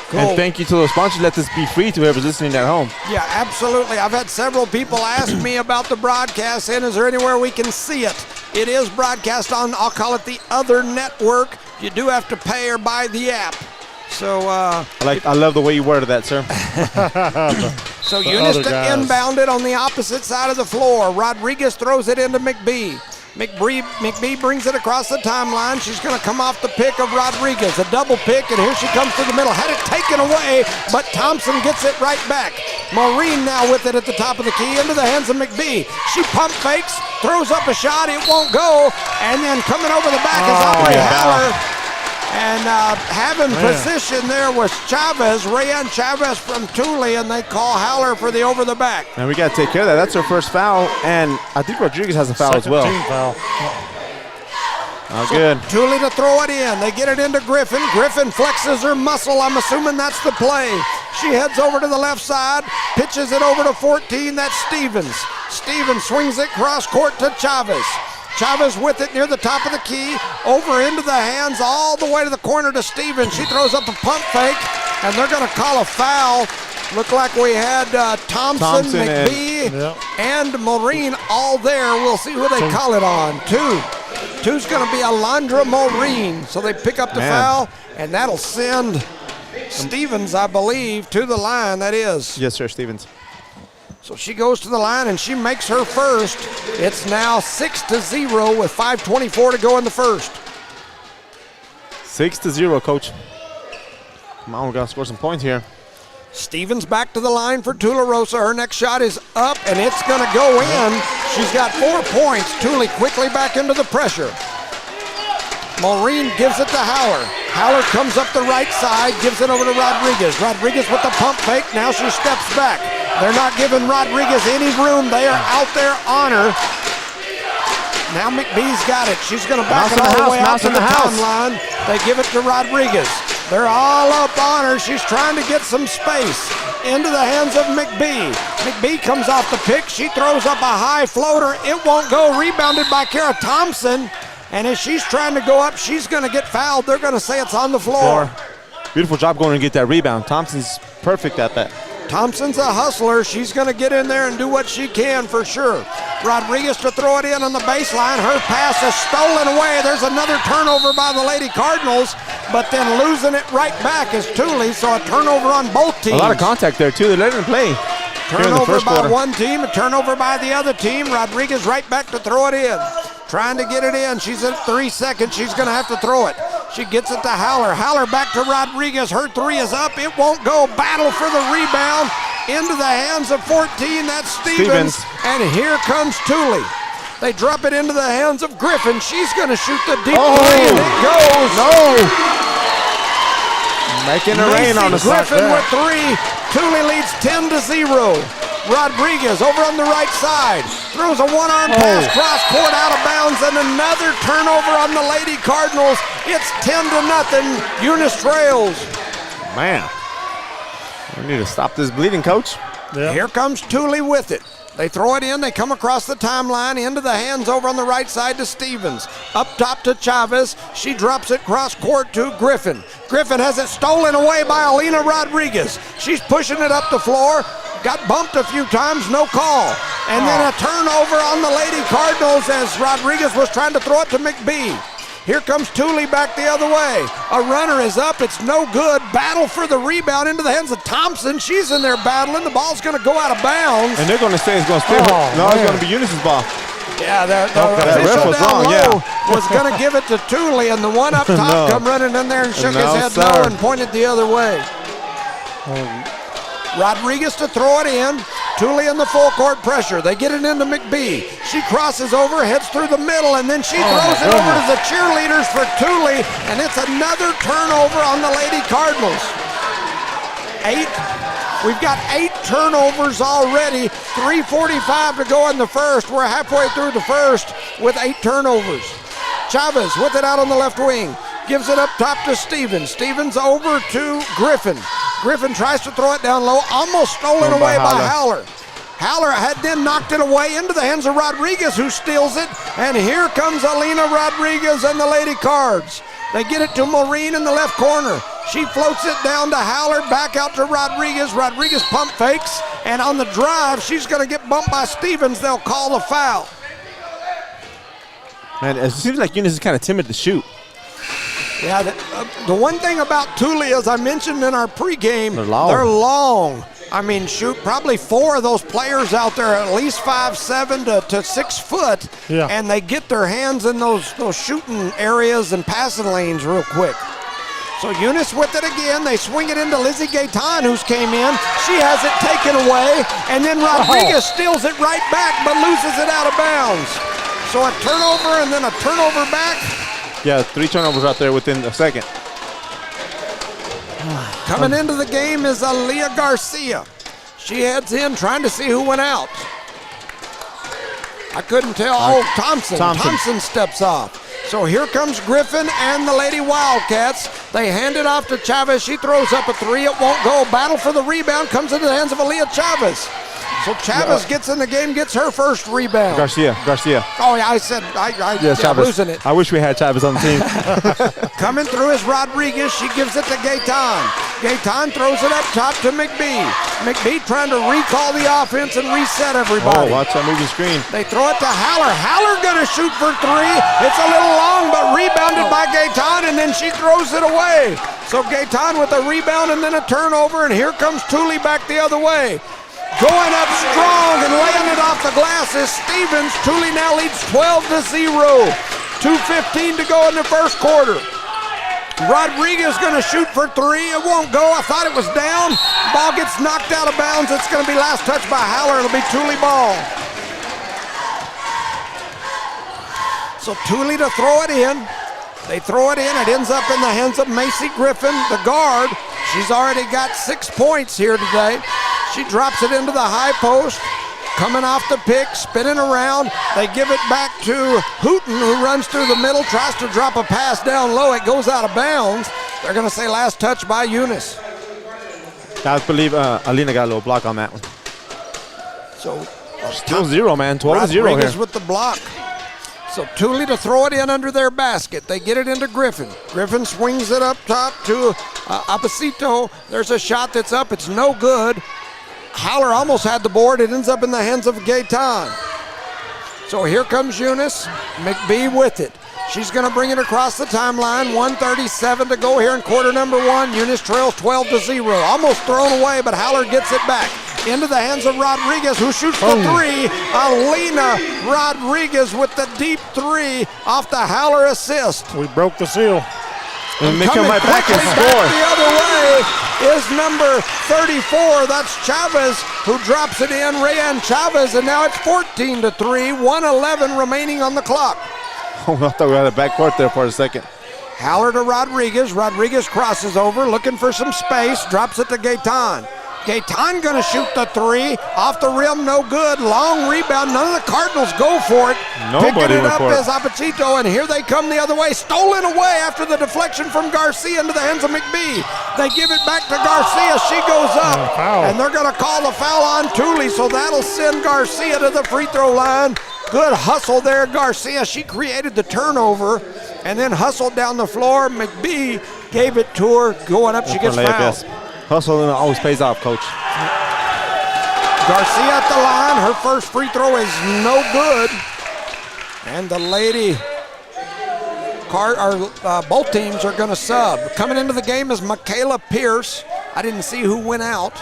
Cool. And thank you to those sponsors. Let this be free to whoever's listening at home. Yeah, absolutely. I've had several people ask me about the broadcast, and is there anywhere we can see it? It is broadcast on, I'll call it the other network. You do have to pay or buy the app. So I love the way you worded that, sir. So Eunice to inbound it on the opposite side of the floor. Rodriguez throws it into McBee. McBee brings it across the timeline. She's going to come off the pick of Rodriguez. A double pick, and here she comes to the middle. Had it taken away, but Thompson gets it right back. Maureen now with it at the top of the key into the hands of McBee. She pump fakes, throws up a shot. It won't go. And then coming over the back is Aubrey Haller. And having position there was Chavez, Rayan Chavez from Tule, and they call Haller for the over the back. And we got to take care of that. That's her first foul, and I think Rodriguez has a foul as well. Team foul. Good. Tule to throw it in. They get it into Griffin. Griffin flexes her muscle. I'm assuming that's the play. She heads over to the left side, pitches it over to 14. That's Stevens. Stevens swings it cross court to Chavez. Chavez with it near the top of the key, over into the hands, all the way to the corner to Stevens. She throws up a pump fake, and they're going to call a foul. Looked like we had Thompson, McBee, and Maureen all there. We'll see who they call it on. Two's going to be Alondra Maureen. So they pick up the foul, and that'll send Stevens, I believe, to the line. That is. Yes, sir, Stevens. So she goes to the line and she makes her first. It's now 6-0 with 5:24 to go in the first. 6-0, coach. Come on, we got to score some points here. Stevens back to the line for Tularosa. Her next shot is up and it's going to go in. She's got 4 points. Tule quickly back into the pressure. Maureen gives it to Haller. Haller comes up the right side, gives it over to Rodriguez. Rodriguez with the pump fake. Now she steps back. They're not giving Rodriguez any room. They are out there on her. Now McBee's got it. She's going to back it all the way out to the timeline. They give it to Rodriguez. They're all up on her. She's trying to get some space into the hands of McBee. McBee comes off the pick. She throws up a high floater. It won't go. Rebounded by Kara Thompson. And as she's trying to go up, she's going to get fouled. They're going to say it's on the floor. Beautiful job going to get that rebound. Thompson's perfect at that. Thompson's a hustler. She's going to get in there and do what she can for sure. Rodriguez to throw it in on the baseline. Her pass is stolen away. There's another turnover by the Lady Cardinals, but then losing it right back is Tule, so a turnover on both teams. A lot of contact there, too. They're letting them play. Turnover by one team, a turnover by the other team. Rodriguez right back to throw it in. Trying to get it in. She's at 3 seconds. She's going to have to throw it. She gets it to Haller. Haller back to Rodriguez. Her three is up. It won't go. Battle for the rebound. Into the hands of 14. That's Stevens. And here comes Tule. They drop it into the hands of Griffin. She's going to shoot the deep three, and it goes. No. Making it rain on the Griffin with three. Tule leads 10-0. Rodriguez over on the right side. Throws a one-arm pass cross court out of bounds, and another turnover on the Lady Cardinals. It's 10-0. Eunice trails. Man. We need to stop this bleeding, coach. Yep. Here comes Tule with it. They throw it in. They come across the timeline into the hands over on the right side to Stevens. Up top to Chavez. She drops it cross court to Griffin. Griffin has it stolen away by Alina Rodriguez. She's pushing it up the floor. Got bumped a few times, no call. And then a turnover on the Lady Cardinals as Rodriguez was trying to throw it to McBee. Here comes Thule back the other way. A runner is up. It's no good. Battle for the rebound into the hands of Thompson. She's in there battling. The ball's going to go out of bounds. And they're going to say it's going to stay. No, it's going to be Eunice's ball. Yeah, the official down low was going to give it to Thule, and the one up top come running in there and shook his head no and pointed the other way. Rodriguez to throw it in. Thule in the full court pressure. They get it into McBee. She crosses over, heads through the middle, and then she throws it over to the cheerleaders for Thule, and it's another turnover on the Lady Cardinals. 8. We've got 8 turnovers already. 3:45 to go in the first. We're halfway through the first with 8 turnovers. Chavez with it out on the left wing. Gives it up top to Stevens. Stevens over to Griffin. Griffin tries to throw it down low, almost stolen away by Howler. Howler had then knocked it away into the hands of Rodriguez, who steals it. And here comes Alina Rodriguez and the Lady Cards. They get it to Maureen in the left corner. She floats it down to Howler, back out to Rodriguez. Rodriguez pump fakes, and on the drive, she's going to get bumped by Stevens. They'll call the foul. Man, it seems like Eunice is kind of timid to shoot. Yeah, the one thing about Thule, as I mentioned in our pregame, they're long. I mean, shoot, probably 4 of those players out there are at least 5'7" to 6 foot, and they get their hands in those shooting areas and passing lanes real quick. So Eunice with it again. They swing it into Lizzie Gaetan, who's came in. She has it taken away, and then Rodriguez steals it right back, but loses it out of bounds. So a turnover and then a turnover back. Yeah, 3 turnovers out there within a second. Coming into the game is Aaliyah Garcia. She heads in trying to see who went out. I couldn't tell. Thompson steps off. So here comes Griffin and the Lady Wildcats. They hand it off to Chavez. She throws up a 3. It won't go. Battle for the rebound comes into the hands of Aaliyah Chavez. So Chavez gets in the game, gets her first rebound. Garcia. Oh, yeah, I said, I'm losing it. I wish we had Chavez on the team. Coming through is Rodriguez. She gives it to Gaetan. Gaetan throws it up top to McBee. McBee trying to recall the offense and reset everybody. Oh, watch that movie screen. They throw it to Howler. Howler going to shoot for 3. It's a little long, but rebounded by Gaetan, and then she throws it away. So Gaetan with a rebound and then a turnover, and here comes Thule back the other way. Going up strong and laying it off the glass is Stevens. Thule now leads 12-0. 2:15 to go in the first quarter. Rodriguez going to shoot for 3. It won't go. I thought it was down. Ball gets knocked out of bounds. It's going to be last touch by Howler. It'll be Thule ball. So Thule to throw it in. They throw it in. It ends up in the hands of Macy Griffin, the guard. She's already got 6 points here today. She drops it into the high post. Coming off the pick, spinning around. They give it back to Hooten, who runs through the middle, tries to drop a pass down low. It goes out of bounds. They're going to say last touch by Eunice. I believe Alina got a little block on that one. So still 0, man. 12-0 here. Rodriguez with the block. So Thule to throw it in under their basket. They get it into Griffin. Griffin swings it up top to Apacito. There's a shot that's up. It's no good. Howler almost had the board. It ends up in the hands of Gaetan. So here comes Eunice. McBee with it. She's going to bring it across the timeline. 1:37 to go here in quarter number 1. Eunice trails 12-0. Almost thrown away, but Howler gets it back. Into the hands of Rodriguez, who shoots the 3. Alina Rodriguez with the deep 3 off the Howler assist. We broke the seal. And they come right back and score. Back the other way is number 34. That's Chavez, who drops it in. Rayan Chavez, and now it's 14-3. 1:11 remaining on the clock. Oh, I thought we had a backcourt there for a second. Howler to Rodriguez. Rodriguez crosses over, looking for some space. Drops it to Gaetan. Gaetan going to shoot the 3. Off the rim, no good. Long rebound. None of the Cardinals go for it. Nobody Picking it up report. is Apacito, and here they come the other way. Stolen away after the deflection from Garcia into the hands of McBee. They give it back to Garcia. She goes up, and they're going to call the foul on Thule, so that'll send Garcia to the free throw line. Good hustle there, Garcia. She created the turnover and then hustled down the floor. McBee gave it to her. Going up, she gets fouled. Hustling always pays off, Coach. Garcia at the line. Her first free throw is no good. And the Lady both teams are going to sub. Coming into the game is Michaela Pierce. I didn't see who went out.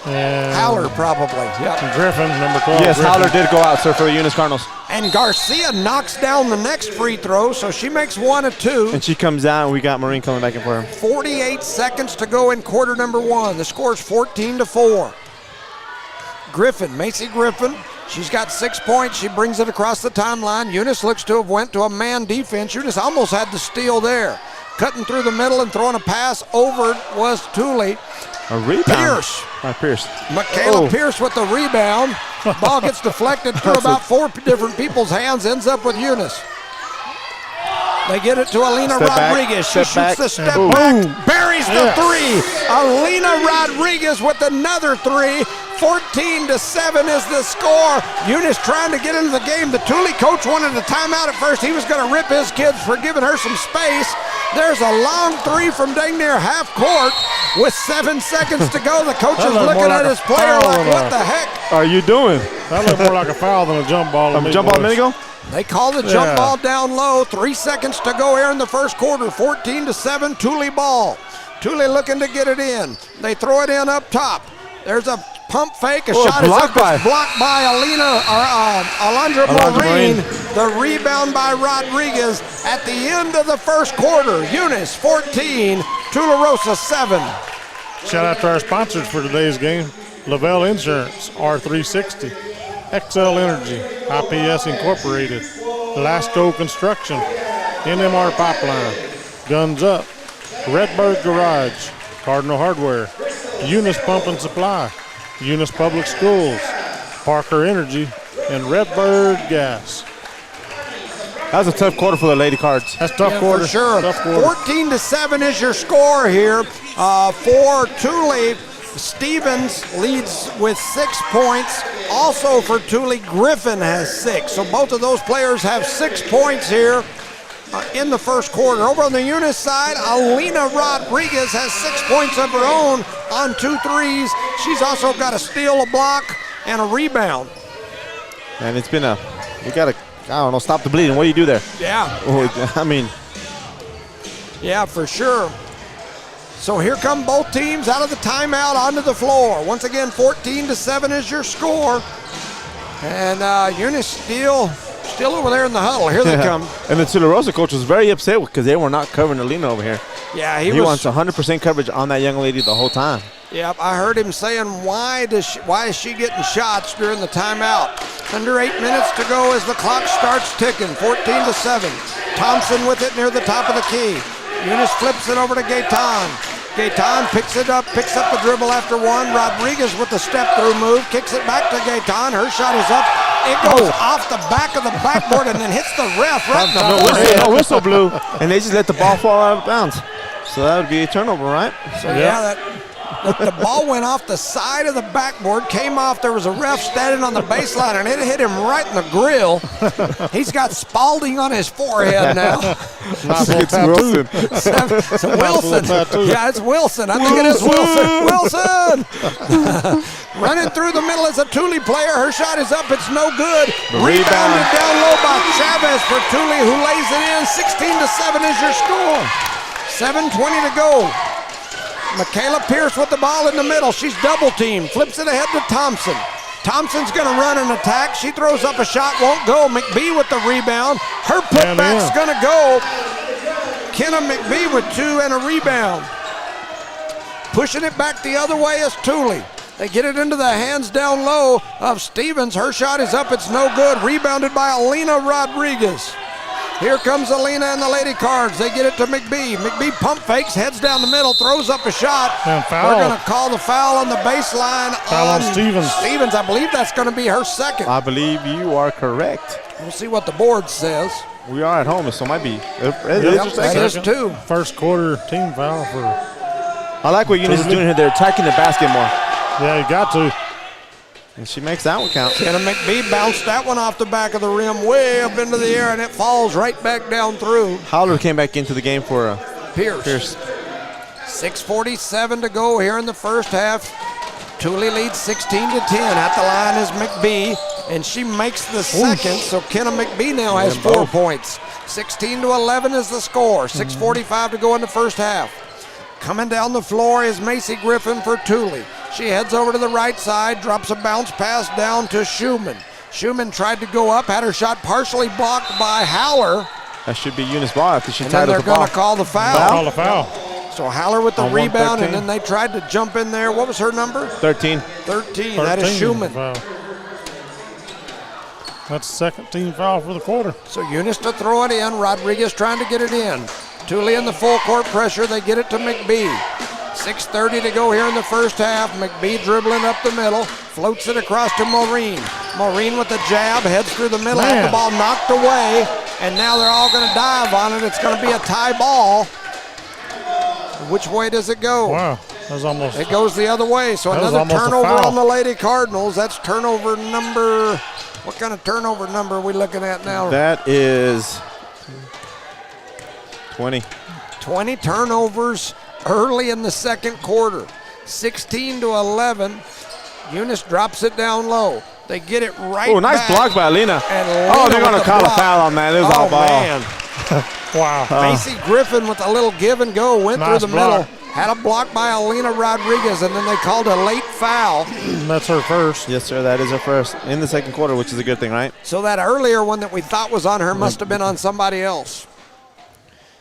Howler probably. Yep. Griffin, number 12. Yes, Griffin. Howler did go out, sir, for the Eunice Cardinals. And Garcia knocks down the next free throw, so she makes 1 of 2. And she comes out, and we got Marine coming back in for her. 48 seconds to go in quarter number 1. The score is 14-4. Griffin, Macy Griffin, she's got 6 points. She brings it across the timeline. Eunice looks to have went to a man defense. Eunice almost had the steal there. Cutting through the middle and throwing a pass over was Thule. A rebound. Pierce. Pierce. Michaela Pierce with the rebound. Ball gets deflected through about 4 different people's hands, ends up with Eunice. They get it to Alina Rodriguez. She shoots the step back, buries the 3. Alina Rodriguez with another 3. 14-7 is the score. Eunice trying to get into the game. The Thule coach wanted a timeout at first. He was going to rip his kids for giving her some space. There's a long 3 from dang near half court with 7 seconds to go. The coach is looking at his player like, what the heck are you doing? That looked more like a foul than a jump ball. Jump ball a minute ago? They call the jump ball down low. 3 seconds to go here in the first quarter. 14-7, Thule ball. Thule looking to get it in. They throw it in up top. There's a pump fake. A shot is up. It's blocked by Alondra Maureen. The rebound by Rodriguez at the end of the first quarter. Eunice 14, Tularosa 7. Shout out to our sponsors for today's game. Lavelle Insurance, R360. XL Energy, IPS Incorporated, Lasco Construction, NMR Pipeline, Guns Up, Redbird Garage, Cardinal Hardware, Eunice Pump and Supply, Eunice Public Schools, Parker Energy, and Redbird Gas. That was a tough quarter for the Lady Cards. That's tough quarter. For sure. Tough quarter. 14-7 is your score here for Thule. Stevens leads with 6 points. Also for Thule, Griffin has 6. So both of those players have 6 points here in the first quarter. Over on the Eunice side, Alina Rodriguez has 6 points of her own on 2 threes. She's also got a steal, a block, and a rebound. And it's been we got to, I don't know, stop the bleeding. What do you do there? Yeah. I mean. Yeah, for sure. So here come both teams out of the timeout onto the floor. Once again, 14-7 is your score. And Eunice still over there in the huddle. Here they come. And the Tularosa coach was very upset because they were not covering Alina over here. Yeah, he wants 100% coverage on that young lady the whole time. Yep, I heard him saying, why is she getting shots during the timeout? Under 8 minutes to go as the clock starts ticking. 14-7. Thompson with it near the top of the key. Eunice flips it over to Gaetan. Gaetan picks up the dribble after 1. Rodriguez with the step-through move, kicks it back to Gaetan. Her shot is up. It goes off the back of the backboard and then hits the ref right in the forehead. No whistle blew, and they just let the ball fall out of bounds. So that would be a turnover, right? So the ball went off the side of the backboard, came off. There was a ref standing on the baseline, and it hit him right in the grill. He's got Spalding on his forehead now. It's Wilson. Wilson. Yeah, it's Wilson. I think it is Wilson. Wilson! Running through the middle is a Thule player. Her shot is up. It's no good. Rebounded down low by Chavez for Thule, who lays it in. 16-7 is your score. 7:20 to go. Michaela Pierce with the ball in the middle. She's double teamed. Flips it ahead to Thompson. Thompson's going to run an attack. She throws up a shot. Won't go. McBee with the rebound. Her putback's going to go. Kenna McBee with 2 and a rebound. Pushing it back the other way is Thule. They get it into the hands down low of Stevens. Her shot is up. It's no good. Rebounded by Alina Rodriguez. Here comes Alina and the Lady Cards. They get it to McBee. McBee pump fakes, heads down the middle, throws up a shot. And foul. They're going to call the foul on the baseline on Stevens. Stevens, I believe that's going to be her second. I believe you are correct. We'll see what the board says. We are at home, so it might be. That is 2. First quarter team foul for. I like what Eunice is doing here. They're attacking the basket more. Yeah, you got to. And she makes that one count. Kenna McBee bounced that one off the back of the rim way up into the air, and it falls right back down through. Howler came back into the game for Pierce. 6:47 to go here in the first half. Thule leads 16-10. At the line is McBee. and she makes the second. So Kenna McBee now has 4 points. 16-11 is the score. 6:45 to go in the first half. Coming down the floor is Macy Griffin for Thule. She heads over to the right side, drops a bounce pass down to Schumann. Schumann tried to go up, had her shot partially blocked by Haller. That should be Eunice ball after she And tied then up they're the ball. going to call the foul. Call a foul. So Haller with the On rebound, 113. and then they tried to jump in there. What was her number? 13. 13. That is Schumann. Foul. That's the second team foul for the quarter. So Eunice to throw it in. Rodriguez trying to get it in. Thule in the full court pressure. They get it to McBee. 6:30 to go here in the first half. McBee dribbling up the middle. Floats it across to Maureen. Maureen with the jab. Heads through the middle. Had the ball knocked away. And now they're all going to dive on it. It's going to be a tie ball. Which way does it go? Wow. That was almost. It goes the other way. So That was another almost a turnover foul. on the Lady Cardinals. That's turnover number. What kind of turnover number are we looking at now? That is 20. 20 turnovers early in the second quarter. 16-11. Eunice drops it down low. They get it right Oh, nice back. block by Alina. And Oh, they're Alina going with to the call a block. foul on that. It was all ball. Man. Wow. Macy Griffin with a little give and go. Went Nice through the block. middle. Had a block by Alina Rodriguez, and then they called a late foul. That's her first. Yes, sir. That is her first in the second quarter, which is a good thing, right? So that earlier one that we thought was on her must have been on somebody else.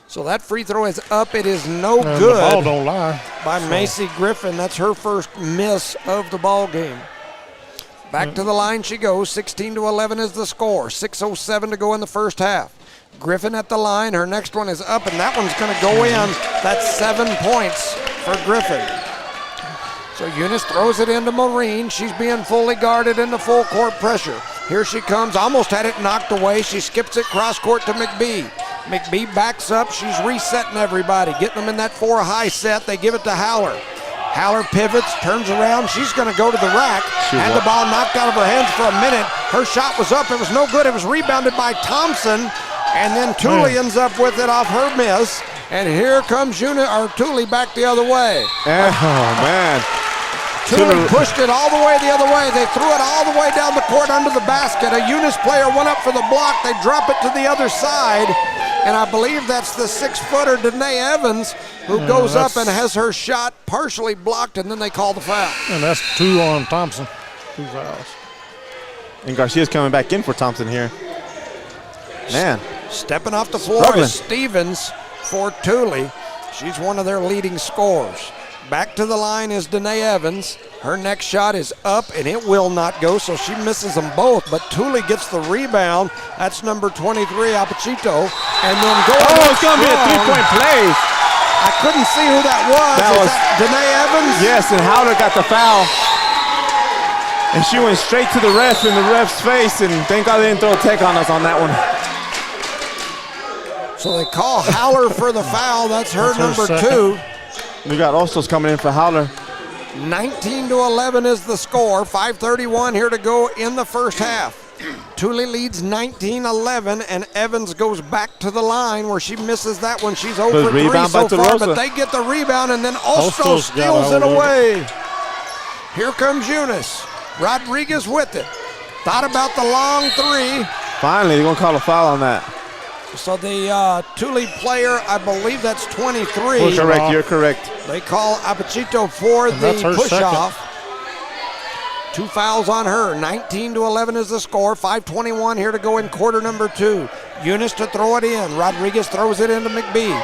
So that free throw is up. It is no And good. the ball don't lie. By Macy Griffin. That's her first miss of the ball game. Back to the line she goes. 16-11 is the score. 6:07 to go in the first half. Griffin at the line. Her next one is up, and that one's going to go in. That's 7 points for Griffin. So Eunice throws it into Maureen. She's being fully guarded in the full court pressure. Here she comes. Almost had it knocked away. She skips it cross court to McBee. McBee backs up. She's resetting everybody, getting them in that 4-high set. They give it to Haller. Haller pivots, turns around. She's going to go to the rack. Had the ball knocked out of her hands for a minute. Her shot was up. It was no good. It was rebounded by Thompson. And then Thule ends up with it off her miss. And here comes Thule back the other way. Oh, man. Thule pushed it all the way the other way. They threw it all the way down the court under the basket. A Eunice player went up for the block. They drop it to the other side. And I believe that's the 6-footer, Danae Evans, who goes up and has her shot partially blocked, and then they call the foul. And that's 2 on Thompson. 2 fouls. And Garcia's coming back in for Thompson here. Man. Stepping off the floor Struggling. is Stevens for Thule. She's one of their leading scorers. Back to the line is Danae Evans. Her next shot is up, and it will not go, so she misses them both. But Thule gets the rebound. That's number 23, Apachito. And then It's going to be a 3-point play. I couldn't see who that was. That Is was that Danae Evans? Yes, and Howler got the foul. And she went straight to the ref in the ref's face, and thank God they didn't throw a tech on us on that one. So they call Howler for the foul. That's her number second. 2. We got Ostos coming in for Howler. 19-11 is the score. 5:31 here to go in the first half. Thule leads 19-11, and Evans goes back to the line where she misses that one. She's 0 for 3 rebound by so far, Tularosa. but they get the rebound, and then Ostos Ostos steals got it a hold of away. Here comes Eunice. Rodriguez with it. Thought about the long 3. Finally, they're going to call a foul on that. So the Thule player, I believe that's 23. Correct, you're correct. They call Apachito for that's the her push-off. 2 fouls on her. 19-11 is the score. 5:21 here to go in quarter number 2. Eunice to throw it in. Rodriguez throws it into McBee.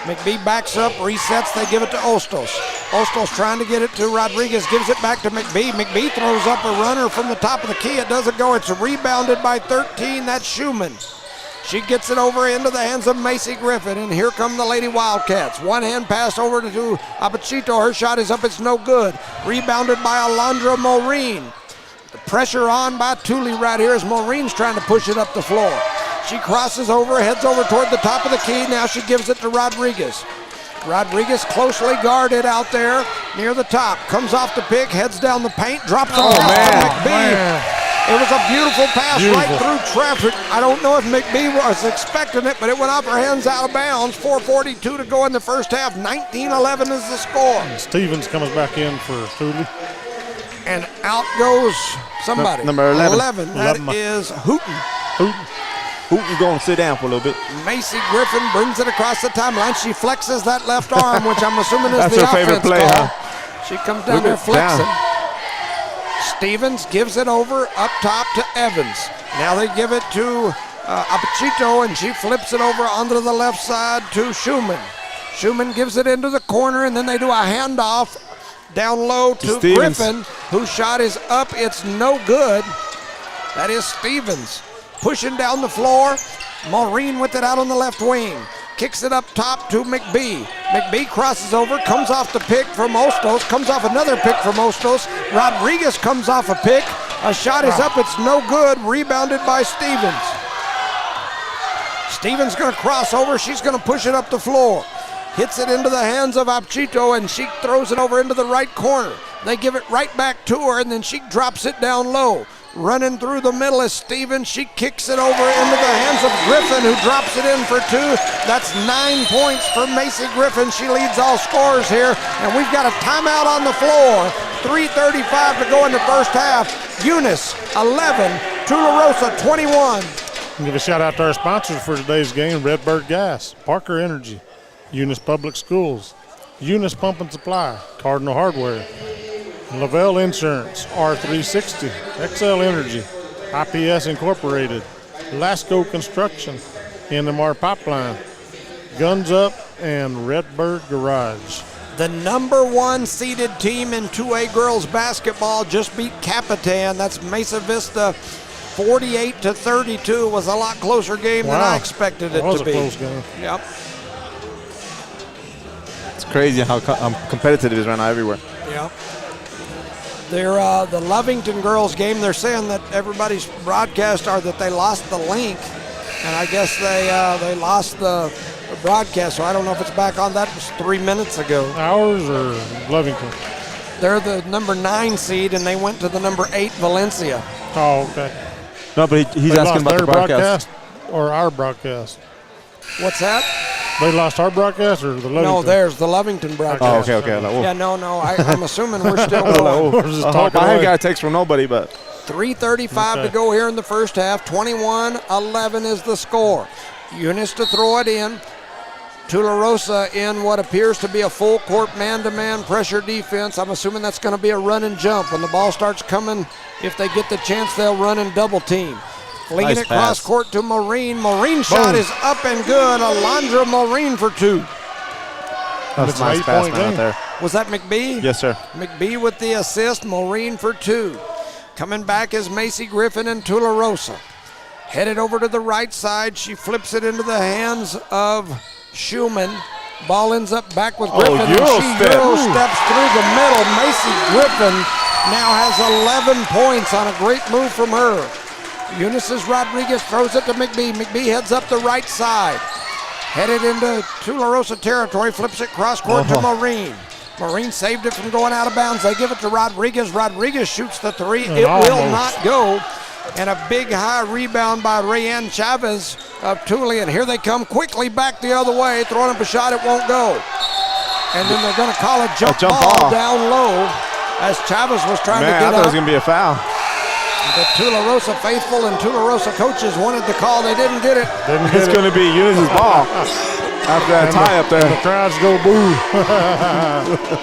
McBee backs up, resets. They give it to Ostos. Ostos trying to get it to Rodriguez. Gives it back to McBee. McBee throws up a runner from the top of the key. It doesn't go. It's rebounded by 13. That's Schumann. She gets it over into the hands of Macy Griffin, and here come the Lady Wildcats. One-hand pass over to Apachito. Her shot is up. It's no good. Rebounded by Alondra Maureen. The pressure on by Thule right here as Maureen's trying to push it up the floor. She crosses over, heads over toward the top of the key. Now she gives it to Rodriguez. Rodriguez closely guarded out there near the top. Comes off the pick, heads down the paint, drops it off to McBee. It was a beautiful pass right through traffic. I don't know if McBee was expecting it, but it went off her hands out of bounds. 4:42 to go in the first half. 19-11 is the score. And Stevens comes back in for Thule. And out goes somebody. Number 11. 11. That is Hooten. Hooten's going to sit down for a little bit. Macy Griffin brings it across the timeline. She flexes that left arm, which I'm assuming is That's the her favorite offense play, call. huh? She comes down there flexing. Stevens gives it over up top to Evans. Now they give it to Apachito, and she flips it over onto the left side to Schumann. Schumann gives it into the corner, and then they do a handoff down low to Stevens. Griffin, whose shot is up. It's no good. That is Stevens. Pushing down the floor. Maureen with it out on the left wing. Kicks it up top to McBee. McBee crosses over, comes off the pick from Ostos, comes off another pick from Ostos. Rodriguez comes off a pick. A shot is up, it's no good. Rebounded by Stevens. Stevens gonna cross over, she's gonna push it up the floor. Hits it into the hands of Apchito, and she throws it over into the right corner. They give it right back to her, and then she drops it down low. Running through the middle is Stevens. She kicks it over into the hands of Griffin, who drops it in for 2. That's 9 points for Macy Griffin. She leads all scorers here, and we've got a timeout on the floor. 3:35 to go in the first half. Eunice, 11. Tularosa, 21. Give a shout out to our sponsors for today's game: Redbird Gas, Parker Energy, Eunice Public Schools, Eunice Pump and Supply, Cardinal Hardware, Lavelle Insurance, R360, XL Energy, IPS Incorporated, Lasco Construction, NMAA Pipeline, Guns Up, and Redbird Garage. The number 1 seeded team in 2A girls basketball just beat Capitan. That's Mesa Vista 48-32. Was a lot closer game than I expected it to be. It was a close game. Yep. It's crazy how competitive it is right now everywhere. Yep. They're the Lovington girls game. They're saying that everybody's broadcast are that they lost the link, and I guess they lost the broadcast. So I don't know if it's back on. That was 3 minutes ago. Ours or Lovington? They're the number 9 seed, and they went to the number 8 Valencia. Oh, okay. No, but he's They asking lost about the their broadcast. or our broadcast. What's that? They lost our broadcast or the Lovington? No, there's the Lovington broadcast. Oh, okay. Yeah, no. I'm assuming we're still going. I ain't got a text from nobody, but 3:35 to go here in the first half. 21-11 is the score. Eunice to throw it in. Tularosa in what appears to be a full court man-to-man pressure defense. I'm assuming that's going to be a run and jump. When the ball starts coming, if they get the chance, they'll run and double team. Flinging Nice it cross pass. court to Maureen. Maureen's shot is up and good. Alondra Maureen for 2. that's a nice pass, man, out there. Was that McBee? Yes, sir. McBee with the assist. Maureen for 2. Coming back is Macy Griffin and Tularosa. Headed over to the right side. She flips it into the hands of Schumann. Ball ends up back with Griffin, and she Euro steps through the middle. Macy Griffin now has 11 points on a great move from her. Eunice Rodriguez throws it to McBee. McBee heads up the right side. Headed into Tularosa territory, flips it cross court to Maureen. Maureen saved it from going out of bounds. They give it to Rodriguez. Rodriguez shoots the 3. It will not go. And a big high rebound by Rayanne Chavez of Tulian. Here they come quickly back the other way, throwing up a shot, it won't go. And then they're going to call a jump ball down low as Chavez was trying to get I thought up. it was going to be a foul. The Tularosa faithful and Tularosa coaches wanted the call. They didn't get it. It's going to be Eunice's ball after that tie up there. The crowds go boo.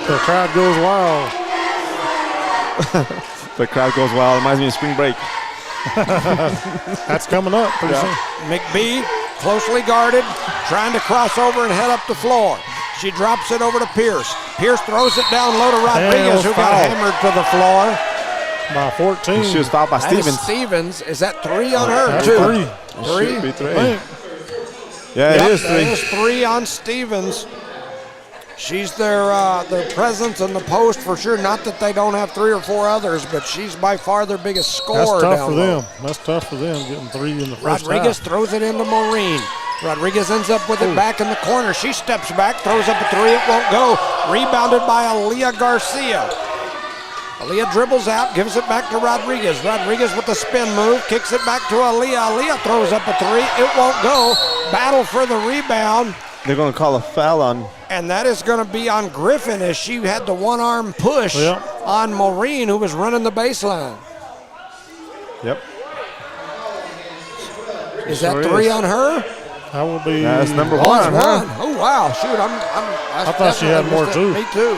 The crowd goes wild. The crowd goes wild. It reminds me of spring break. That's coming up pretty soon. McBee, closely guarded, trying to cross over and head up the floor. She drops it over to Pierce. Pierce throws it down low to Rodriguez, who got hammered to the floor. By 14. She was fouled by That is Stevens. Stevens. Is that 3 on her? That's 2. 3. Three? Should be 3. I think. Yeah, Yep, it is 3. That is 3 on Stevens. She's their presence in the post for sure. Not that they don't have 3 or 4 others, but she's by far their biggest scorer. That's tough down for low. them. That's tough for them, getting 3 in the first Rodriguez half. throws it into Maureen. Rodriguez ends up with it back in the corner. She steps back, throws up a 3. It won't go. Rebounded by Aaliyah Garcia. Aaliyah dribbles out, gives it back to Rodriguez. Rodriguez with the spin move, kicks it back to Aaliyah. Aaliyah throws up a 3. It won't go. Battle for the rebound. They're going to call a foul on. And that is going to be on Griffin as she had the one-arm push on Maureen, who was running the baseline. Yep. Is that 3 on her? That will be. That's number Oh, one, it's huh? 1. Oh, wow. Shoot, I thought she had more, too. Me, too.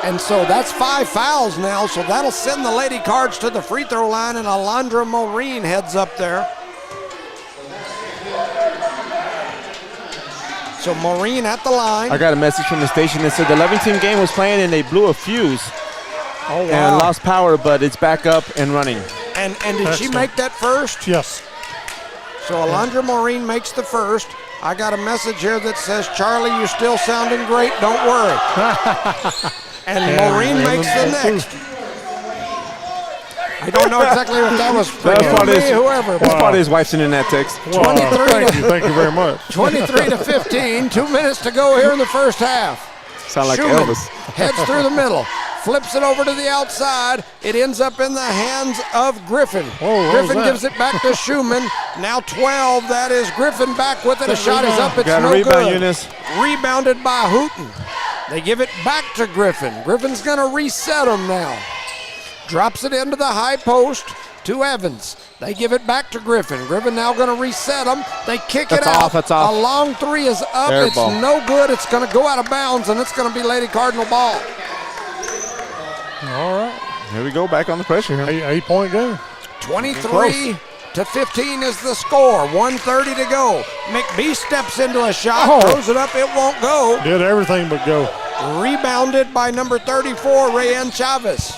And so that's 5 fouls now, so that'll send the Lady Cards to the free throw line, and Alondra Maureen heads up there. So Maureen at the line. I got a message from the station that said the 11-team game was playing and they blew a fuse Oh, wow. and lost power, but it's back up and running. And did she make that first? Yes. So Alondra Maureen makes the first. I got a message here that says, Charlie, you're still sounding great, don't worry. And Maureen makes the next. I don't know exactly what that was for whoever. That's part of his wife's in that text. Well, thank you very much. 23-15, 2 minutes to go here in the first half. Sound like Schumann Elvis. heads through the middle, flips it over to the outside. It ends up in the hands of Griffin. Whoa, Griffin gives it back to Schumann. Now 12, that is Griffin back with it. A shot is up, it's Got a no rebound, good. Eunice. Rebounded by Hooten. They give it back to Griffin. Griffin's gonna reset them now. Drops it into the high post to Evans. They give it back to Griffin. Griffin now going to reset them. They kick it out. That's off. A long 3 is up. Air It's ball. no good. It's going to go out of bounds, and it's going to be Lady Cardinal ball. All right. Here we go, back on the pressure here. 8-point game. 23-15 is the score. 1:30 to go. McBee steps into a shot, throws it up. It won't go. Did everything but go. Rebounded by number 34, Rayanne Chavez.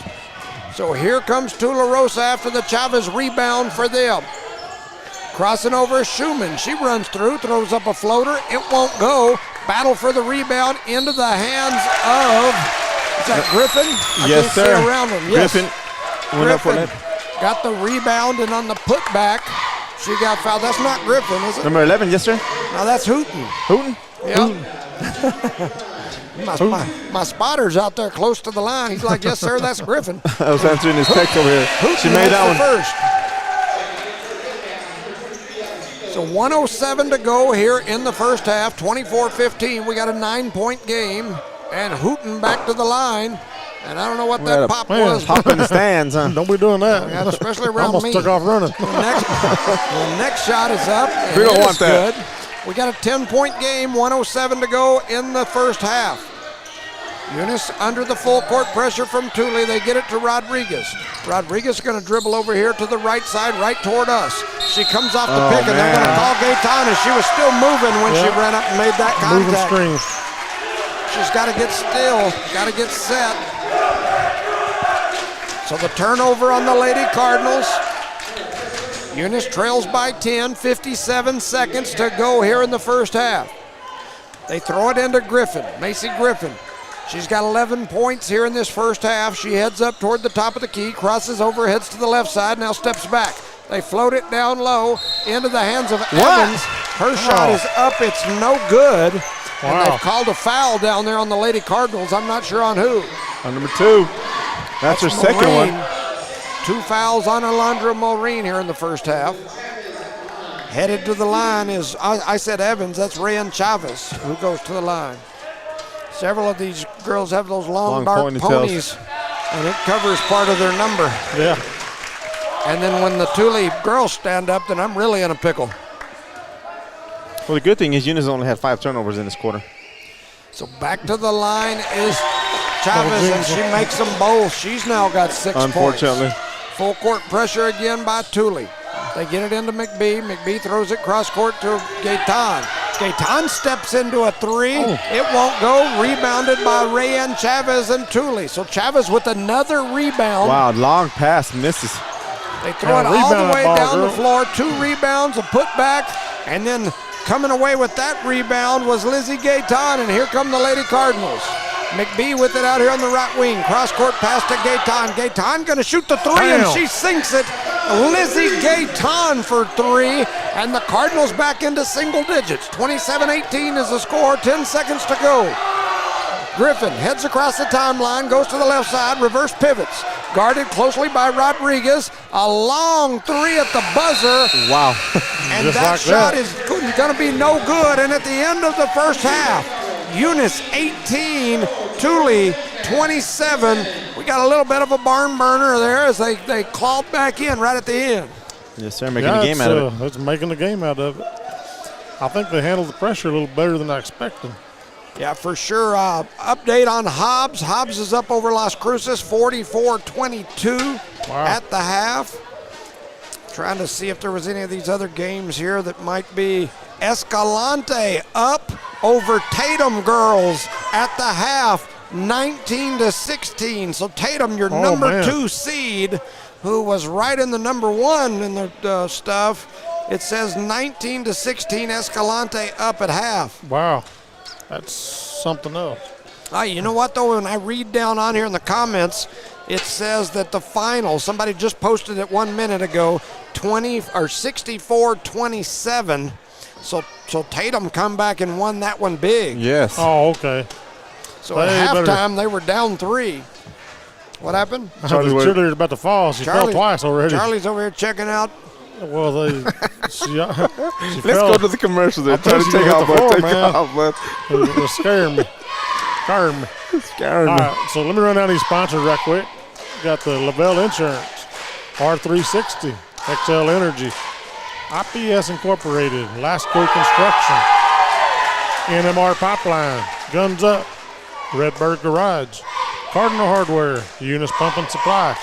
So here comes Tularosa after the Chavez rebound for them. Crossing over Schumann. She runs through, throws up a floater. It won't go. Battle for the rebound into the hands of, is that Griffin? Yes, I can't sir. see around him. Yes. Griffin went up for Griffin that. got the rebound, and on the putback, she got fouled. That's not Griffin, is it? Number 11, yes, sir. No, that's Hooten. Hooten? Yep. My spotter's out there close to the line. He's like, yes, sir, that's Griffin. I was answering his text over here. She made that one. First. So 1:07 to go here in the first half. 24-15. We got a 9-point game. And Hooten back to the line. And I don't know what that pop was. Pop in the stands, huh? Don't be doing that. Yeah, especially around Almost me. took off running. The next shot is up. We don't want that. Good. We got a 10-point game, 1:07 to go in the first half. Eunice under the full court pressure from Thule. They get it to Rodriguez. Rodriguez is going to dribble over here to the right side, right toward us. She comes off the pick, and they're going to call Gaetan, and she was still moving when she ran up and made that contact. Moving screens. She's got to get still, got to get set. So the turnover on the Lady Cardinals. Eunice trails by 10, 57 seconds to go here in the first half. They throw it into Griffin, Macy Griffin. She's got 11 points here in this first half. She heads up toward the top of the key, crosses over, heads to the left side, now steps back. They float it down low into the hands of Evans. Her shot is up, it's no good. And they've called a foul down there on the Lady Cardinals. I'm not sure on who. On number 2. That's her second one. 2 fouls on Alondra Maureen here in the first half. Headed to the line is, I said Evans, that's Rayan Chavez who goes to the line. Several of these girls have those long dark ponies, and it covers part of their number. Yeah. And then when the Thule girls stand up, then I'm really in a pickle. Well, the good thing is Eunice only had 5 turnovers in this quarter. So back to the line is Chavez, and she makes them both. She's now got 6 Unfortunately. points. Full court pressure again by Thule. They get it into McBee. McBee throws it cross court to Gaetan. Gaetan steps into a 3. It won't go. Rebounded by Rayanne Chavez and Thule. So Chavez with another rebound. Wow, long pass, misses. They throw it all the way down the floor. 2 rebounds, a putback, and then coming away with that rebound was Lizzie Gaetan, and here come the Lady Cardinals. McBee with it out here on the right wing. Cross-court pass to Gaetan. Gaetan going to shoot the 3, and she sinks it. Lizzie Gaetan for 3, and the Cardinals back into single digits. 27-18 is the score, 10 seconds to go. Griffin heads across the timeline, goes to the left side, reverse pivots. Guarded closely by Rodriguez. A long 3 at the buzzer. Wow. And that shot is going to be no good. And at the end of the first half, Eunice 18, Tule 27. We got a little bit of a barn burner there as they clawed back in right at the end. Yes, sir, making a game out of it. It's making a game out of it. I think they handled the pressure a little better than I expected. Yeah, for sure. Update on Hobbs. Hobbs is up over Las Cruces, 44-22 at the half. Trying to see if there was any of these other games here that might be. Escalante up over Tatum girls at the half, 19-16. So Tatum, your number 2 seed, who was right in the number 1 in the stuff. It says 19-16 Escalante up at half. Wow, that's something else. You know what, though? When I read down on here in the comments, it says that the final, somebody just posted it 1 minute ago, 64-27. So Tatum come back and won that one big. Yes. Oh, okay. So at halftime, they were down 3. What happened? The cheerleader's about to fall. She fell twice already. Charlie's over here checking out. Well, let's go to the commercials. They're trying to take off, but it scared me. Scared me. All right, so let me run down these sponsors right quick. Got the Lavelle Insurance, R360, XL Energy, IPS Incorporated, Lasco Construction, NMR Pipeline, Guns Up, Redbird Garage, Cardinal Hardware, Eunice Pump and Supply,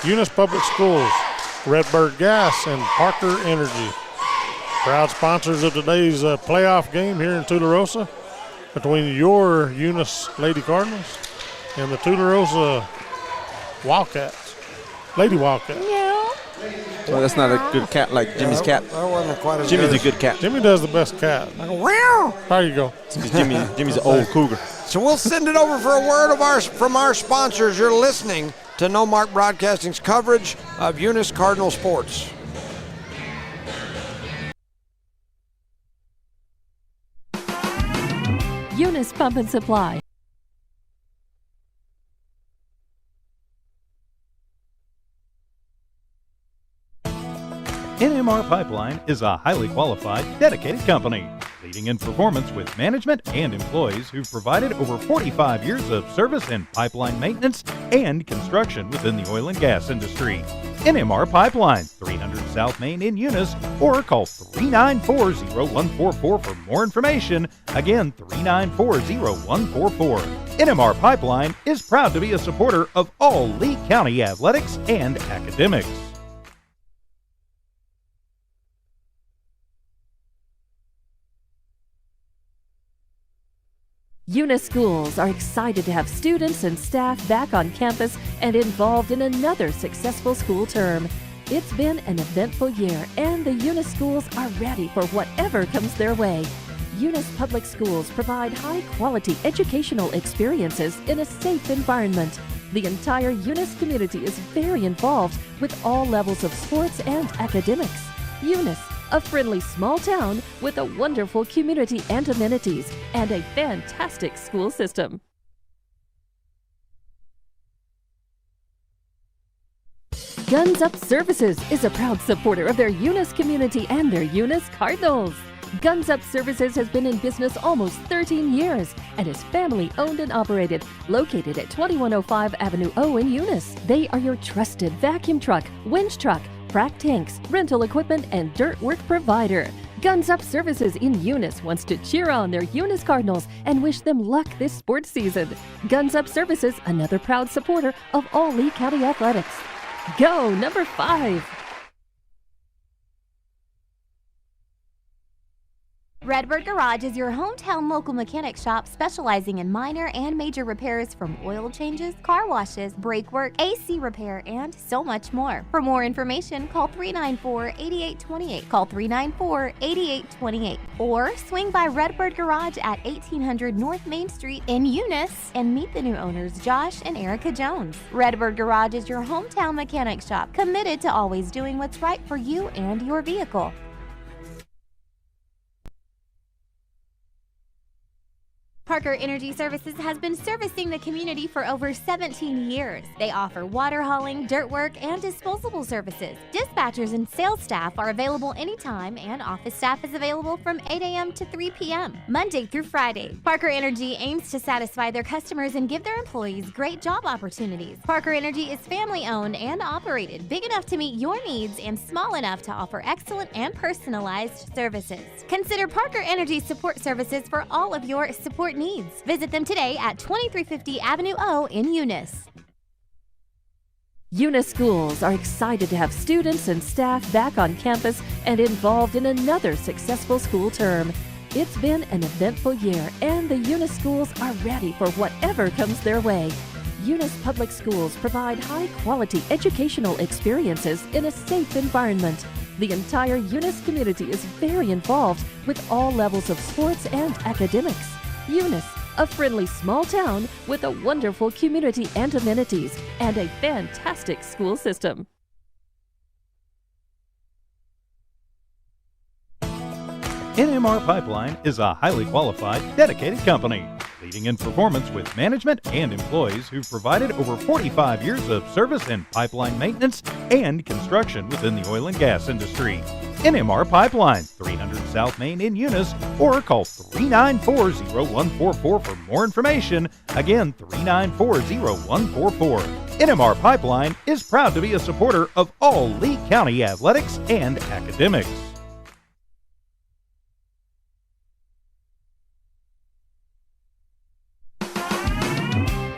Eunice Public Schools, Redbird Gas, and Parker Energy. Proud sponsors of today's playoff game here in Tularosa between your Eunice Lady Cardinals and the Tularosa Wildcats. Lady Wildcats. Well, that's not a good cat like Jimmy's cat. That wasn't quite as Jimmy's good. a good cat. Jimmy does the best cat. Wow. There you go. Jimmy's an old cougar. So we'll send it over for a word from our sponsors. You're listening to Noalmark Broadcasting's coverage of Eunice Cardinal sports. Eunice Pump and Supply. NMR Pipeline is a highly qualified, dedicated company, leading in performance with management and employees who've provided over 45 years of service in pipeline maintenance and construction within the oil and gas industry. NMR Pipeline, 300 South Main in Eunice, or call 394-0144 for more information. Again, 394-0144. NMR Pipeline is proud to be a supporter of all Lee County athletics and academics. Eunice schools are excited to have students and staff back on campus and involved in another successful school term. It's been an eventful year, and the Eunice schools are ready for whatever comes their way. Eunice Public Schools provide high-quality educational experiences in a safe environment. The entire Eunice community is very involved with all levels of sports and academics. Eunice, a friendly small town with a wonderful community and amenities, and a fantastic school system. Guns Up Services is a proud supporter of their Eunice community and their Eunice Cardinals. Guns Up Services has been in business almost 13 years and is family owned and operated, located at 2105 Avenue O in Eunice. They are your trusted vacuum truck, winch truck, frac tanks, rental equipment, and dirt work provider. Guns Up Services in Eunice wants to cheer on their Eunice Cardinals and wish them luck this sports season. Guns Up Services, another proud supporter of all Lee County athletics. Go, number 5. Redbird Garage is your hometown local mechanic shop specializing in minor and major repairs from oil changes, car washes, brake work, AC repair, and so much more. For more information, call 394-8828. Call 394-8828. Or swing by Redbird Garage at 1800 North Main Street in Eunice and meet the new owners, Josh and Erica Jones. Redbird Garage is your hometown mechanic shop, committed to always doing what's right for you and your vehicle. Parker Energy Services has been servicing the community for over 17 years. They offer water hauling, dirt work, and disposable services. Dispatchers and sales staff are available anytime, and office staff is available from 8 a.m. to 3 p.m., Monday through Friday. Parker Energy aims to satisfy their customers and give their employees great job opportunities. Parker Energy is family-owned and operated, big enough to meet your needs and small enough to offer excellent and personalized services. Consider Parker Energy Support Services for all of your support needs. Visit them today at 2350 Avenue O in Eunice. Eunice schools are excited to have students and staff back on campus and involved in another successful school term. It's been an eventful year, and the Eunice schools are ready for whatever comes their way. Eunice Public Schools provide high-quality educational experiences in a safe environment. The entire Eunice community is very involved with all levels of sports and academics. Eunice, a friendly small town with a wonderful community and amenities, and a fantastic school system. NMR Pipeline is a highly qualified, dedicated company, leading in performance with management and employees who've provided over 45 years of service in pipeline maintenance and construction within the oil and gas industry. NMR Pipeline, 300 South Main in Eunice, or call 394-0144 for more information. Again, 394-0144. NMR Pipeline is proud to be a supporter of all Lee County athletics and academics.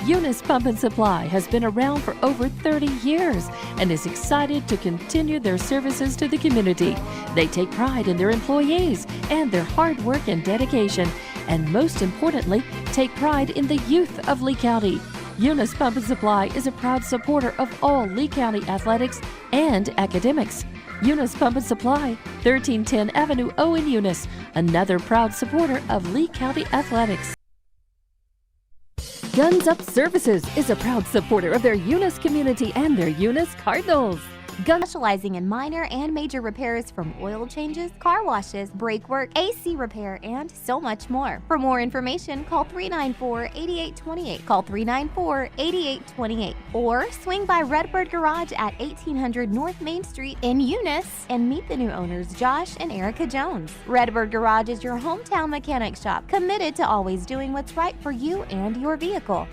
Eunice Pump and Supply has been around for over 30 years and is excited to continue their services to the community. They take pride in their employees and their hard work and dedication, and most importantly, take pride in the youth of Lee County. Eunice Pump and Supply is a proud supporter of all Lee County athletics and academics. Eunice Pump and Supply, 1310 Avenue O in Eunice, another proud supporter of Lee County athletics. Guns Up Services is a proud supporter of their Eunice community and their Eunice Cardinals. Specializing in minor and major repairs from oil changes, car washes, brake work, AC repair, and so much more. For more information, call 394-8828. Call 394-8828. Or swing by Redbird Garage at 1800 North Main Street in Eunice and meet the new owners, Josh and Erica Jones. Redbird Garage is your hometown mechanic shop, committed to always doing what's right for you and your vehicle.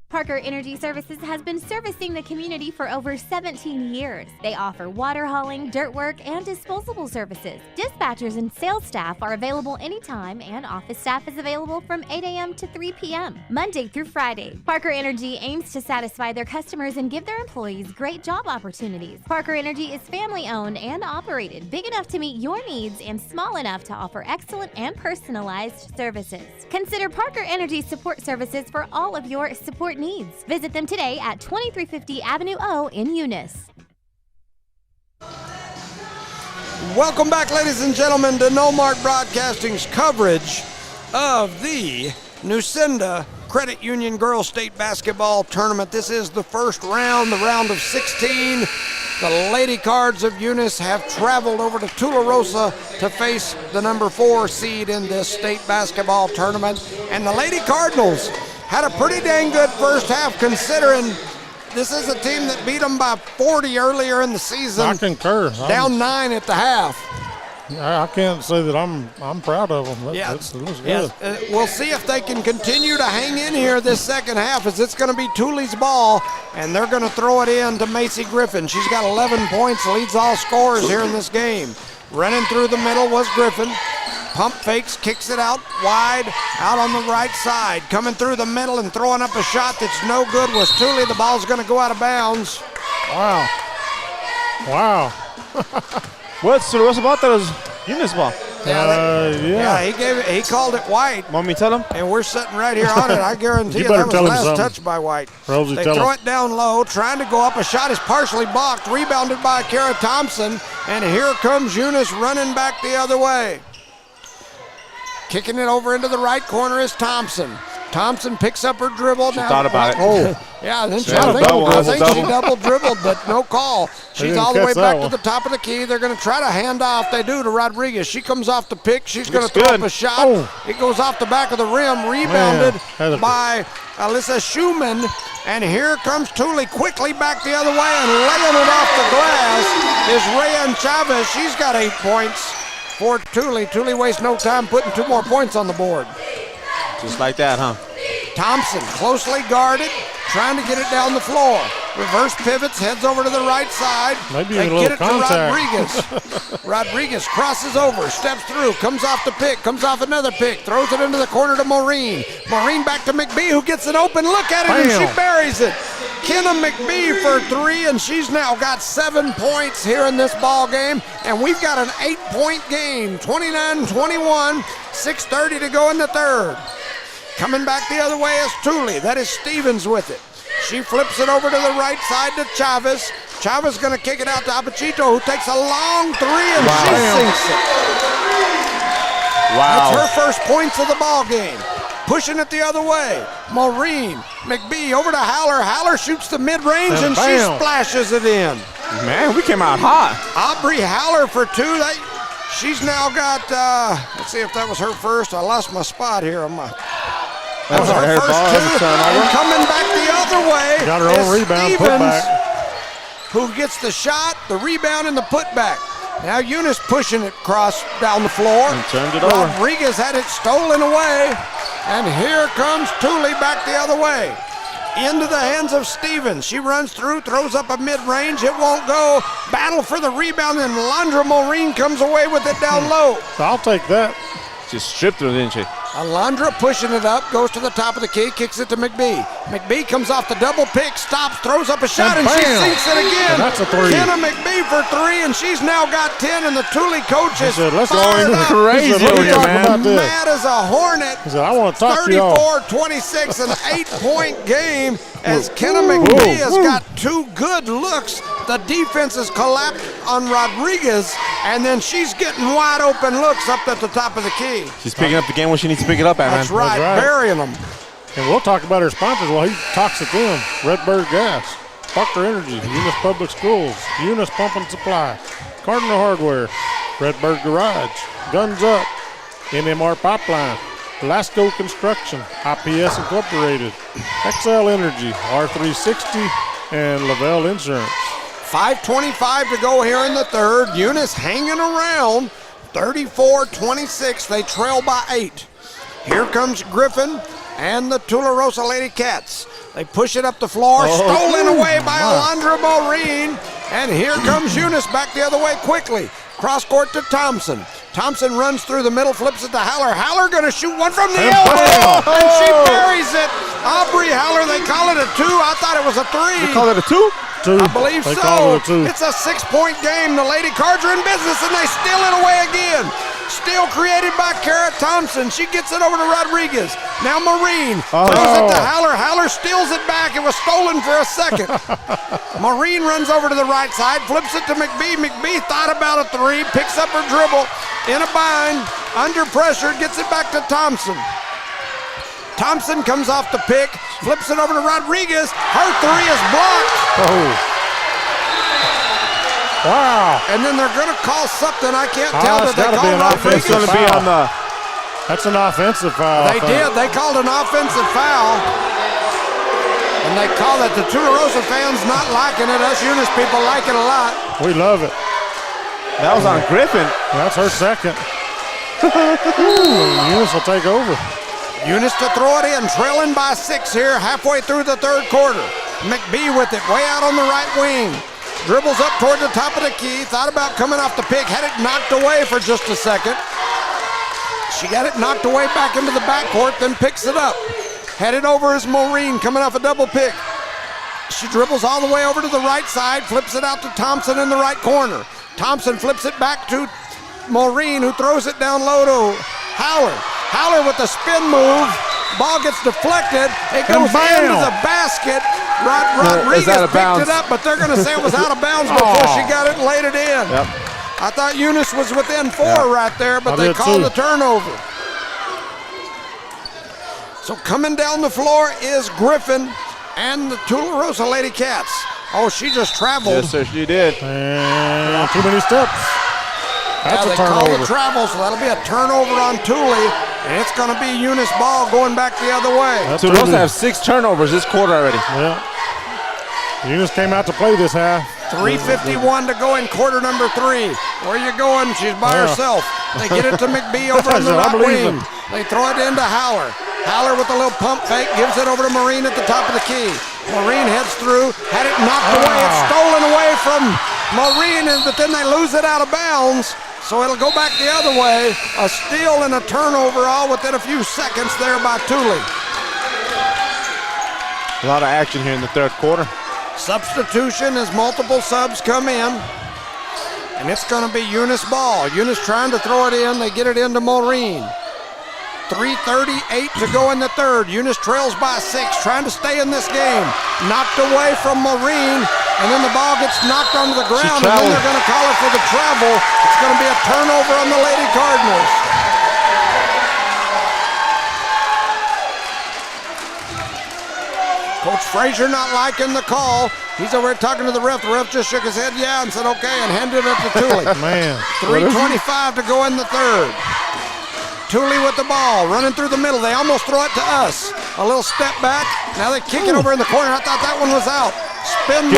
Parker Energy Services has been servicing the community for over 17 years. They offer water hauling, dirt work, and disposable services. Dispatchers and sales staff are available anytime, and office staff is available from 8 a.m. to 3 p.m., Monday through Friday. Parker Energy aims to satisfy their customers and give their employees great job opportunities. Parker Energy is family-owned and operated, big enough to meet your needs and small enough to offer excellent and personalized services. Consider Parker Energy Support Services for all of your support needs. Visit them today at 2350 Avenue O in Eunice. Welcome back, ladies and gentlemen, to Noalmark Broadcasting's coverage of the Nucinda Credit Union Girls State Basketball Tournament. This is the first round, the round of 16. The Lady Cards of Eunice have traveled over to Tularosa to face the number 4 seed in this state basketball tournament. And the Lady Cardinals had a pretty dang good first half, considering this is a team that beat them by 40 earlier in the season. I concur. Down 9 at the half. I can't say that I'm proud of them. Yeah, it looks good. We'll see if they can continue to hang in here this second half, as it's going to be Tooley's ball, and they're going to throw it in to Macy Griffin. She's got 11 points, leads all scorers here in this game. Running through the middle was Griffin. Pump fakes, kicks it out wide, out on the right side. Coming through the middle and throwing up a shot that's no good was Tooley. The ball's going to go out of bounds. Wow. What's Tularosa about? That was Eunice ball. Yeah, he called it white. Want me to tell him? And we're sitting right here on it. I guarantee you better that was tell him last something. touch by White. Rosie, They tell throw him. it down low, trying to go up. A shot is partially blocked, rebounded by Kara Thompson. And here comes Eunice running back the other way. Kicking it over into the right corner is Thompson. Thompson picks up her dribble. She thought about it. Oh, yeah. Then she, I think she double dribbled, but no call. She's all the way back to the top of the key. They're going to try to hand off. They do to Rodriguez. She comes off the pick. She's going to throw up a shot. Oh. It goes off the back of the rim. Rebounded by Alyssa Schumann. And here comes Thule quickly back the other way and laying it off the glass is Rayan Chavez. She's got 8 points for Thule. Thule wastes no time putting 2 more points on the board. Just like that, huh? Thompson closely guarded, trying to get it down the floor. Reverse pivots, heads over to the right side. Maybe they a little get it contact. to Rodriguez. Rodriguez crosses over, steps through, comes off the pick, comes off another pick, throws it into the corner to Maureen. Maureen back to McBee, who gets it open. Look at it, and she buries it. Kenna McBee for 3, and she's now got 7 points here in this ball game. And we've got an 8-point game, 29-21, 6:30 to go in the third. Coming back the other way is Thule. That is Stevens with it. She flips it over to the right side to Chavez. Chavez going to kick it out to Apachito, who takes a long 3 and she sinks it. Wow. That's her first points of the ball game. Pushing it the other way. Maureen McBee over to Haller. Haller shoots the mid-range and she splashes it in. Man, we came out hot. Aubrey Haller for 2. She's now got, let's see if that was her first. I lost my spot here on my. That was her first 2. And coming back the other way. Got her own rebound, putback. Who gets the shot, the rebound, and the putback. Now Eunice pushing it across down the floor. And turned it over. Rodriguez had it stolen away. And here comes Thule back the other way. Into the hands of Stevens. She runs through, throws up a mid-range. It won't go. Battle for the rebound, and Alondra Maureen comes away with it down low. I'll take that. Just stripped her, didn't she? Alondra pushing it up, goes to the top of the key, kicks it to McBee. McBee comes off the double pick, stops, throws up a shot, and she sinks it again. And that's a 3. Kenna McBee for 3, and she's now got 10, and the Thule coach is let's fired up. Crazy over here, man. Mad as a hornet. He said, I want to talk to y'all. 34-26, an 8-point game as Kenna McBee has got 2 good looks. The defense has collapsed on Rodriguez, and then she's getting wide open looks up at the top of the key. She's picking up the game when she needs to pick it up at, man. That's right, burying them. And we'll talk about our sponsors while he talks at them. Redbird Gas, Parker Energy, Eunice Public Schools, Eunice Pump and Supply, Cardinal Hardware, Redbird Garage, Guns Up, NMR Pipeline, Lasco Construction, IPS Incorporated, XL Energy, R360, and Lavelle Insurance. 5:25 to go here in the third. Eunice hanging around. 34-26. They trail by 8. Here comes Griffin and the Tularosa Lady Cats. They push it up the floor. Stolen away by Alondra Maureen. And here comes Eunice back the other way quickly. Cross court to Thompson. Thompson runs through the middle, flips it to Haller. Haller going to shoot one from the elbow, and she buries it. Aubrey Haller, they call it a 2. I thought it was a 3. They call it a 2? I believe they so. call it a 2. It's a 6-point game. The Lady Cards are in business, and they steal it away again. Steal created by Kara Thompson. She gets it over to Rodriguez. Now Maureen throws it to Haller. Haller steals it back. It was stolen for a second. Maureen runs over to the right side, flips it to McBee. McBee thought about a 3, picks up her dribble in a bind, under pressure, gets it back to Thompson. Thompson comes off the pick, flips it over to Rodriguez. Her 3 is blocked. Wow. And then they're going to call something. I can't tell that they gotta be call an Rodriguez. It's going to be on the. That's an offensive foul. They did. They called an offensive foul. And they call it. The Tularosa fans not liking it. Us Eunice people like it a lot. We love it. That was on Griffin. That's her second. Eunice will take over. Eunice to throw it in, trailing by 6 here, halfway through the third quarter. McBee with it, way out on the right wing. Dribbles up toward the top of the key, thought about coming off the pick, had it knocked away for just a second. She got it knocked away back into the backcourt, then picks it up. Headed over is Maureen, coming off a double pick. She dribbles all the way over to the right side, flips it out to Thompson in the right corner. Thompson flips it back to Maureen, who throws it down low to Haller. Haller with the spin move. Ball gets deflected. It goes into the basket. Rodriguez picked it up, but they're going to say it was out of bounds before she got it and laid it in. Yep. I thought Eunice was within 4 right there, but they called the turnover. So coming down the floor is Griffin and the Tularosa Lady Cats. Oh, she just traveled. Yes, sir, she did. And too many steps. That's they a call turnover. the travel, so that'll be a turnover on Thule, and it's going to be Eunice ball going back the other way. Tularosa have 6 turnovers this quarter already. Yeah. Eunice came out to play this half. 3:51 to go in quarter number 3. Where you going? She's by herself. They get it to McBee over on the right wing. They throw it into Howler. Howler with a little pump fake gives it over to Marine at the top of the key. Marine heads through, had it knocked away. It's stolen away from Marine, but then they lose it out of bounds. So it'll go back the other way. A steal and a turnover all within a few seconds there by Thule. A lot of action here in the third quarter. Substitution as multiple subs come in. And it's going to be Eunice ball. Eunice trying to throw it in. They get it into Maureen. 3:38 to go in the third. Eunice trails by 6, trying to stay in this game. Knocked away from Maureen, and then the ball gets knocked onto the ground, and then they're going to call it for the travel. It's going to be a turnover on the Lady Cardinals. Coach Frazier not liking the call. He's over here talking to the ref. The ref just shook his head, yeah, and said okay, and handed it to Thule. Man. 3:25 to go in the third. Thule with the ball, running through the middle. They almost throw it to us. A little step back. Now they kick it over in the corner. I thought that one was out. Spin move.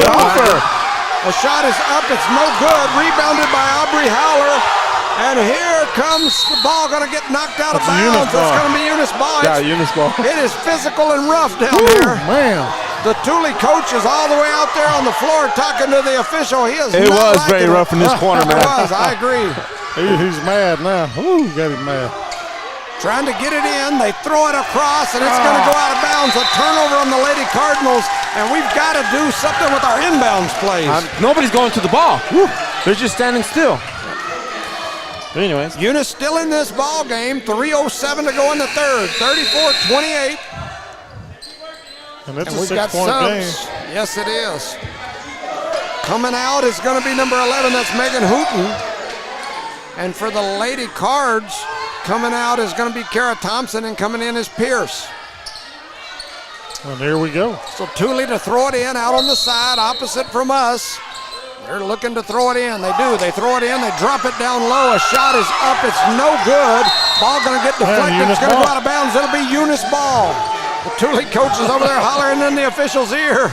The shot is up. It's no good. Rebounded by Aubrey Howler. And here comes the ball, going to get knocked out of bounds. It's going to be Eunice ball. Yeah, Eunice ball. It is physical and rough down there. Man. The Thule coach is all the way out there on the floor talking to the official. He is It not was very liking rough in this corner, man. It was, I agree. He's mad now. Ooh, got him mad. Trying to get it in, they throw it across, and it's going to go out of bounds. A turnover on the Lady Cardinals, and we've got to do something with our inbounds plays. Nobody's going to the ball. Woo. They're just standing still. But anyways. Eunice still in this ball game. 3:07 to go in the third. 34-28. And it's And a we've got 6-point subs. game. Yes, it is. Coming out is going to be number 11. That's Megan Hooten. And for the Lady Cards, coming out is going to be Kara Thompson, and coming in is Pierce. And there we go. So Thule to throw it in out on the side, opposite from us. They're looking to throw it in. They do. They throw it in. They drop it down low. A shot is up. It's no good. Ball going to get deflected. It's going to go out of bounds. It'll be Eunice ball. The Thule coach is over there hollering in the official's ear.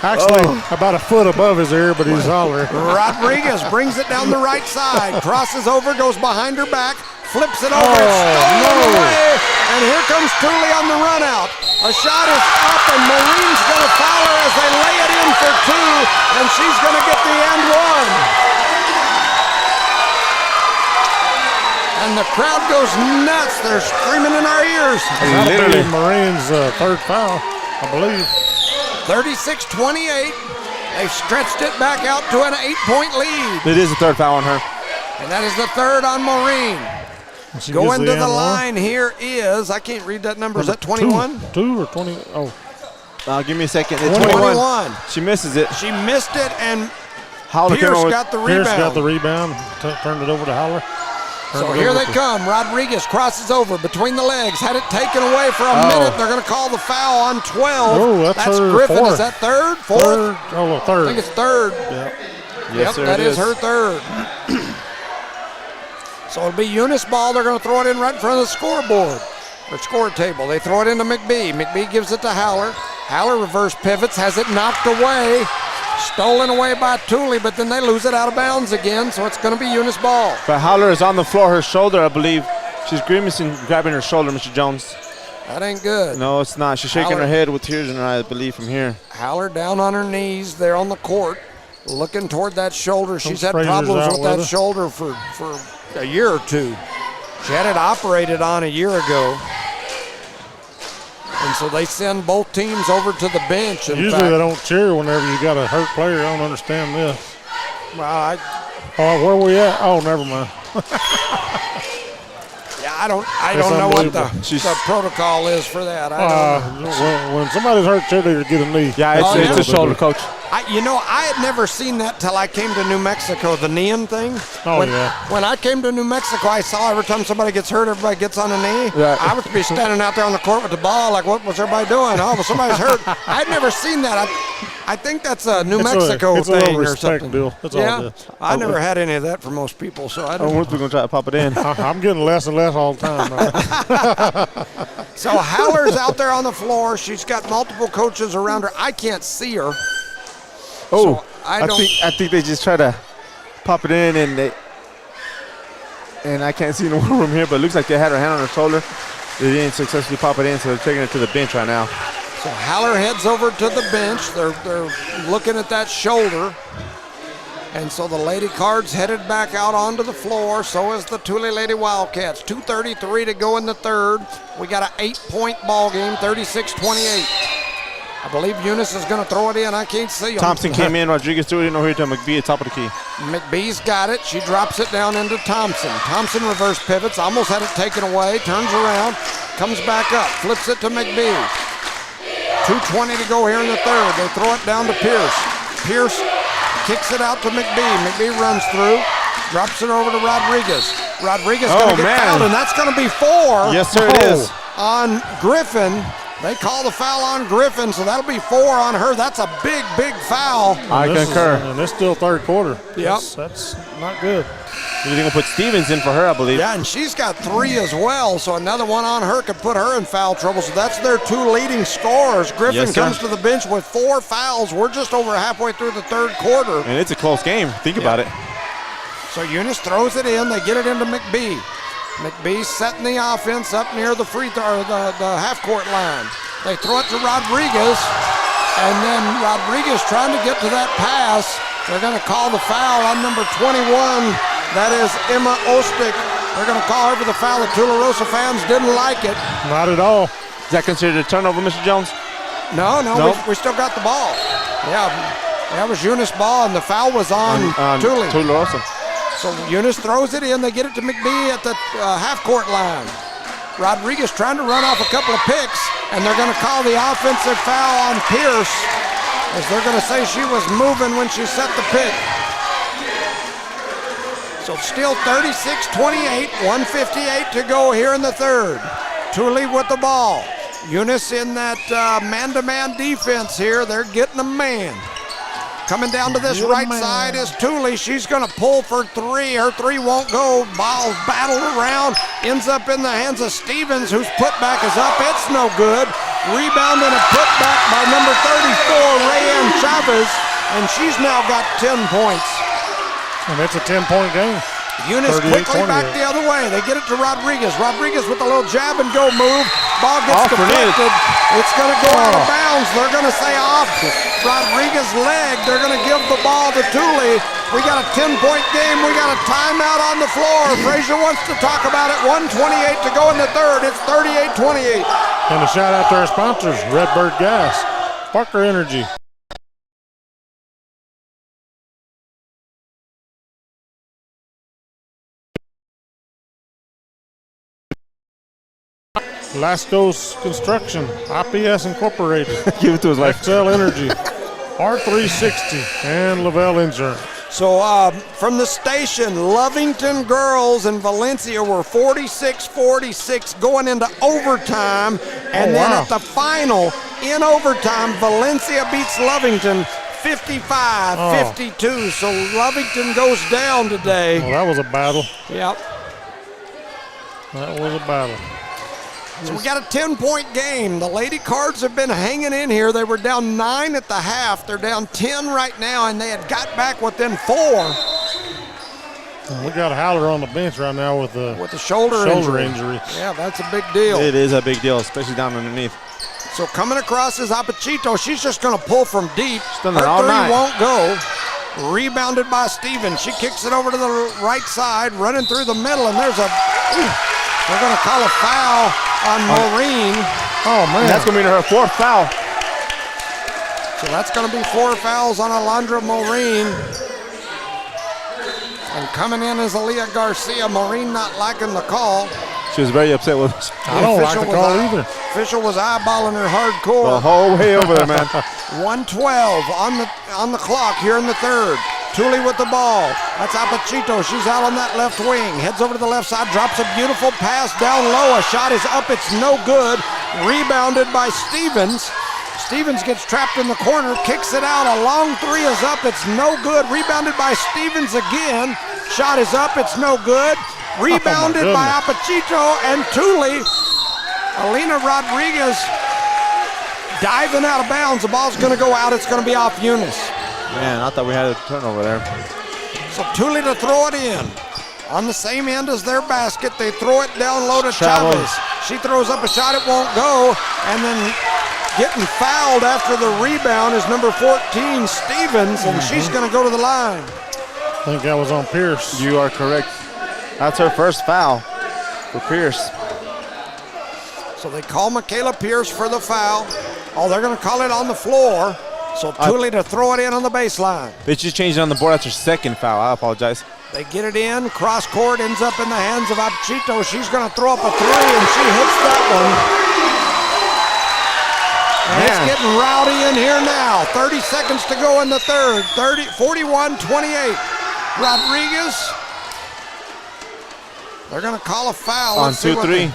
Actually, about a foot above his ear, but he's hollering. Rodriguez brings it down the right side. Crosses over, goes behind her back, flips it over. It's stolen away. And here comes Thule on the run out. A shot is up, and Marine's going to foul her as they lay it in for 2, and she's going to get the and one. And the crowd goes nuts. They're screaming in our ears. That'll be Marine's third foul, I believe. 36-28. They've stretched it back out to an 8-point lead. It is the third foul on her. And that is the third on Maureen. She Going gets to the and line here is, I can't read that number. Is that 21? 2 or 20? Oh. Give me a second. 21. She misses it. She missed it, and Howler Pierce got the rebound. Pierce got the rebound, turned it over to Howler. So here they come. Rodriguez crosses over between the legs. Had it taken away for a minute. They're going to call the foul on 12. Oh, that's her Griffin. fourth. Is that third? Fourth? Third. Oh, third. I think it's third. Yeah. Yes, sir, that it is her third. So it'll be Eunice ball. They're going to throw it in right in front of the scoreboard or score table. They throw it into McBee. McBee gives it to Howler. Howler reverse pivots, has it knocked away. Stolen away by Thule, but then they lose it out of bounds again, so it's going to be Eunice ball. But Howler is on the floor, her shoulder, I believe. She's grimacing, grabbing her shoulder, Mr. Jones. That ain't good. No, it's not. She's shaking her head with tears in her eyes, I believe, from here. Howler down on her knees there on the court, looking toward that shoulder. She's had problems with that shoulder for a year or two. She had it operated on a year ago. And so they send both teams over to the bench. Usually they don't cheer whenever you got a hurt player. I don't understand this. Well, where we at? Oh, never mind. yeah, I don't know what the protocol is for that. I don't know. When somebody's hurt, cheerleader get a knee. Yeah, it's a shoulder, Coach. I had never seen that till I came to New Mexico, the kneeing thing. When I came to New Mexico, I saw every time somebody gets hurt, everybody gets on a knee. Yeah. I would be standing out there on the court with the ball, like, what was everybody doing? Oh, well, somebody's hurt. I'd never seen that. I think that's a New Mexico thing or something. Deal. That's all it is. I never had any of that for most people, so I don't know. We're going to try to pop it in. I'm getting less and less all the time. So Haller's out there on the floor. She's got multiple coaches around her. I can't see her. Oh, so I think they just try to pop it in, and I can't see no one from here, but it looks like they had her hand on her shoulder. They didn't successfully pop it in, so they're taking it to the bench right now. So Haller heads over to the bench. They're looking at that shoulder. And so the Lady Cards headed back out onto the floor. So is the Tule Lady Wildcats. 2:33 to go in the third. We got an 8-point ball game, 36-28. I believe Eunice is going to throw it in. I can't see him. Thompson came in. Rodriguez threw it in over here to McBee at top of the key. McBee's got it. She drops it down into Thompson. Thompson reverse pivots. Almost had it taken away. Turns around. Comes back up. Flips it to McBee. 2:20 to go here in the third. They throw it down to Pierce. Pierce kicks it out to McBee. McBee runs through. Drops it over to Rodriguez. Rodriguez going to get fouled, and that's going to be 4. Yes, sir, it is. On Griffin. They call the foul on Griffin, so that'll be 4 on her. That's a big, big foul. I concur. And it's still third quarter. Yep. That's not good. You're going to put Stevens in for her, I believe. Yeah, and she's got 3 as well, so another one on her could put her in foul trouble. So that's their 2 leading scorers. Griffin comes to the bench with 4 fouls. We're just over halfway through the third quarter. And it's a close game. Think about it. So Eunice throws it in. They get it into McBee. McBee setting the offense up near the free throw, the half-court line. They throw it to Rodriguez, and then Rodriguez trying to get to that pass. They're going to call the foul on number 21. That is Emma Ostick. They're going to call her for the foul. The Tularosa fans didn't like it. Not at all. Is that considered a turnover, Mr. Jones? No. We still got the ball. Yeah, that was Eunice ball, and the foul was on Tularosa. So Eunice throws it in. They get it to McBee at the half-court line. Rodriguez trying to run off a couple of picks, and they're going to call the offensive foul on Pierce, as they're going to say she was moving when she set the pick. So still 36-28, 1:58 to go here in the third. Tule with the ball. Eunice in that man-to-man defense here. They're getting a man. Coming down to this right side is Tule. She's going to pull for 3. Her 3 won't go. Ball battled around. Ends up in the hands of Stevens, whose putback is up. It's no good. Rebound and a putback by number 34, Rayanne Chavez. And she's now got 10 points. And it's a 10-point game. Eunice quickly back the other way. They get it to Rodriguez. Rodriguez with a little jab and go move. Ball gets deflected. It's going to go out of bounds. They're going to say off Rodriguez's leg. They're going to give the ball to Tule. We got a 10-point game. We got a timeout on the floor. Frazier wants to talk about it. 1:28 to go in the third. It's 38-28. And a shout out to our sponsors, Redbird Gas, Parker Energy. Lasco's Construction, IPS Incorporated. Give it to his life. XL Energy, R360, and Lavelle Insurance. So from the station, Lovington girls and Valencia were 46-46 going into overtime. And then at the final, in overtime, Valencia beats Lovington 55-52. So Lovington goes down today. Well, that was a battle. Yep. That was a battle. So we got a 10-point game. The Lady Cards have been hanging in here. They were down 9 at the half. They're down 10 right now, and they had got back within 4. We got a Howler on the bench right now with the shoulder injury. Yeah, that's a big deal. It is a big deal, especially down underneath. So coming across is Apachito. She's just going to pull from deep. Her 3 won't go. Rebounded by Stevens. She kicks it over to the right side, running through the middle, and there's a... They're going to call a foul on Maureen. Oh, man. And that's going to be her 4th foul. So that's going to be 4 fouls on Alondra Maureen. And coming in is Aaliyah Garcia. Maureen not liking the call. She was very upset with us. I don't like the call either. Official was eyeballing her hardcore. The whole way over there, man. 1:12 on the clock here in the third. Thule with the ball. That's Apachito. She's out on that left wing. Heads over to the left side. Drops a beautiful pass down low. A shot is up. It's no good. Rebounded by Stevens. Stevens gets trapped in the corner. Kicks it out. A long three is up. It's no good. Rebounded by Stevens again. Shot is up. It's no good. Rebounded by Apachito and Thule. Alina Rodriguez diving out of bounds. The ball's going to go out. It's going to be off Eunice. Man, I thought we had a turnover there. So Thule to throw it in. On the same end as their basket, they throw it down low to Chavez. She throws up a shot, it won't go. And then getting fouled after the rebound is number 14, Stevens, and she's going to go to the line. I think that was on Pierce. You are correct. That's her first foul for Pierce. So they call Michaela Pierce for the foul. Oh, they're going to call it on the floor. So Thule to throw it in on the baseline. They just changed it on the board. That's her second foul. I apologize. They get it in. Cross court ends up in the hands of Apachito. She's going to throw up a three, and she hits that one. And it's getting rowdy in here now. 30 seconds to go in the third. 41-28. Rodriguez. They're going to call a foul. On 2-3.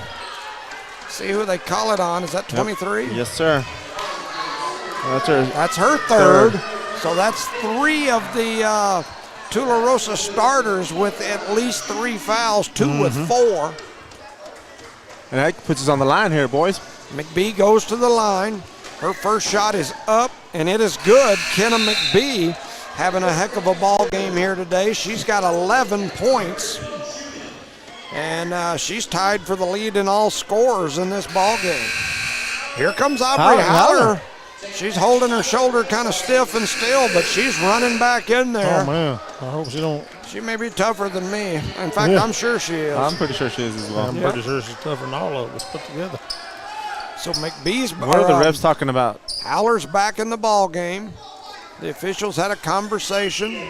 See who they call it on. Is that 23? Yep. Yes, sir. That's her third. So that's three of the Tularosa starters with at least 3 fouls, 2 with 4. And that puts us on the line here, boys. McBee goes to the line. Her first shot is up, and it is good. Kenna McBee having a heck of a ball game here today. She's got 11 points, and she's tied for the lead in all scores in this ball game. Here comes Aubrey Haller. She's holding her shoulder kind of stiff and still, but she's running back in there. Oh, man. I hope she don't. She may be tougher than me. In fact, I'm sure she is. I'm pretty sure she is as well. I'm pretty sure she's tougher than all of us put together. So McBee's. What are the refs talking about? Haller's back in the ball game. The officials had a conversation.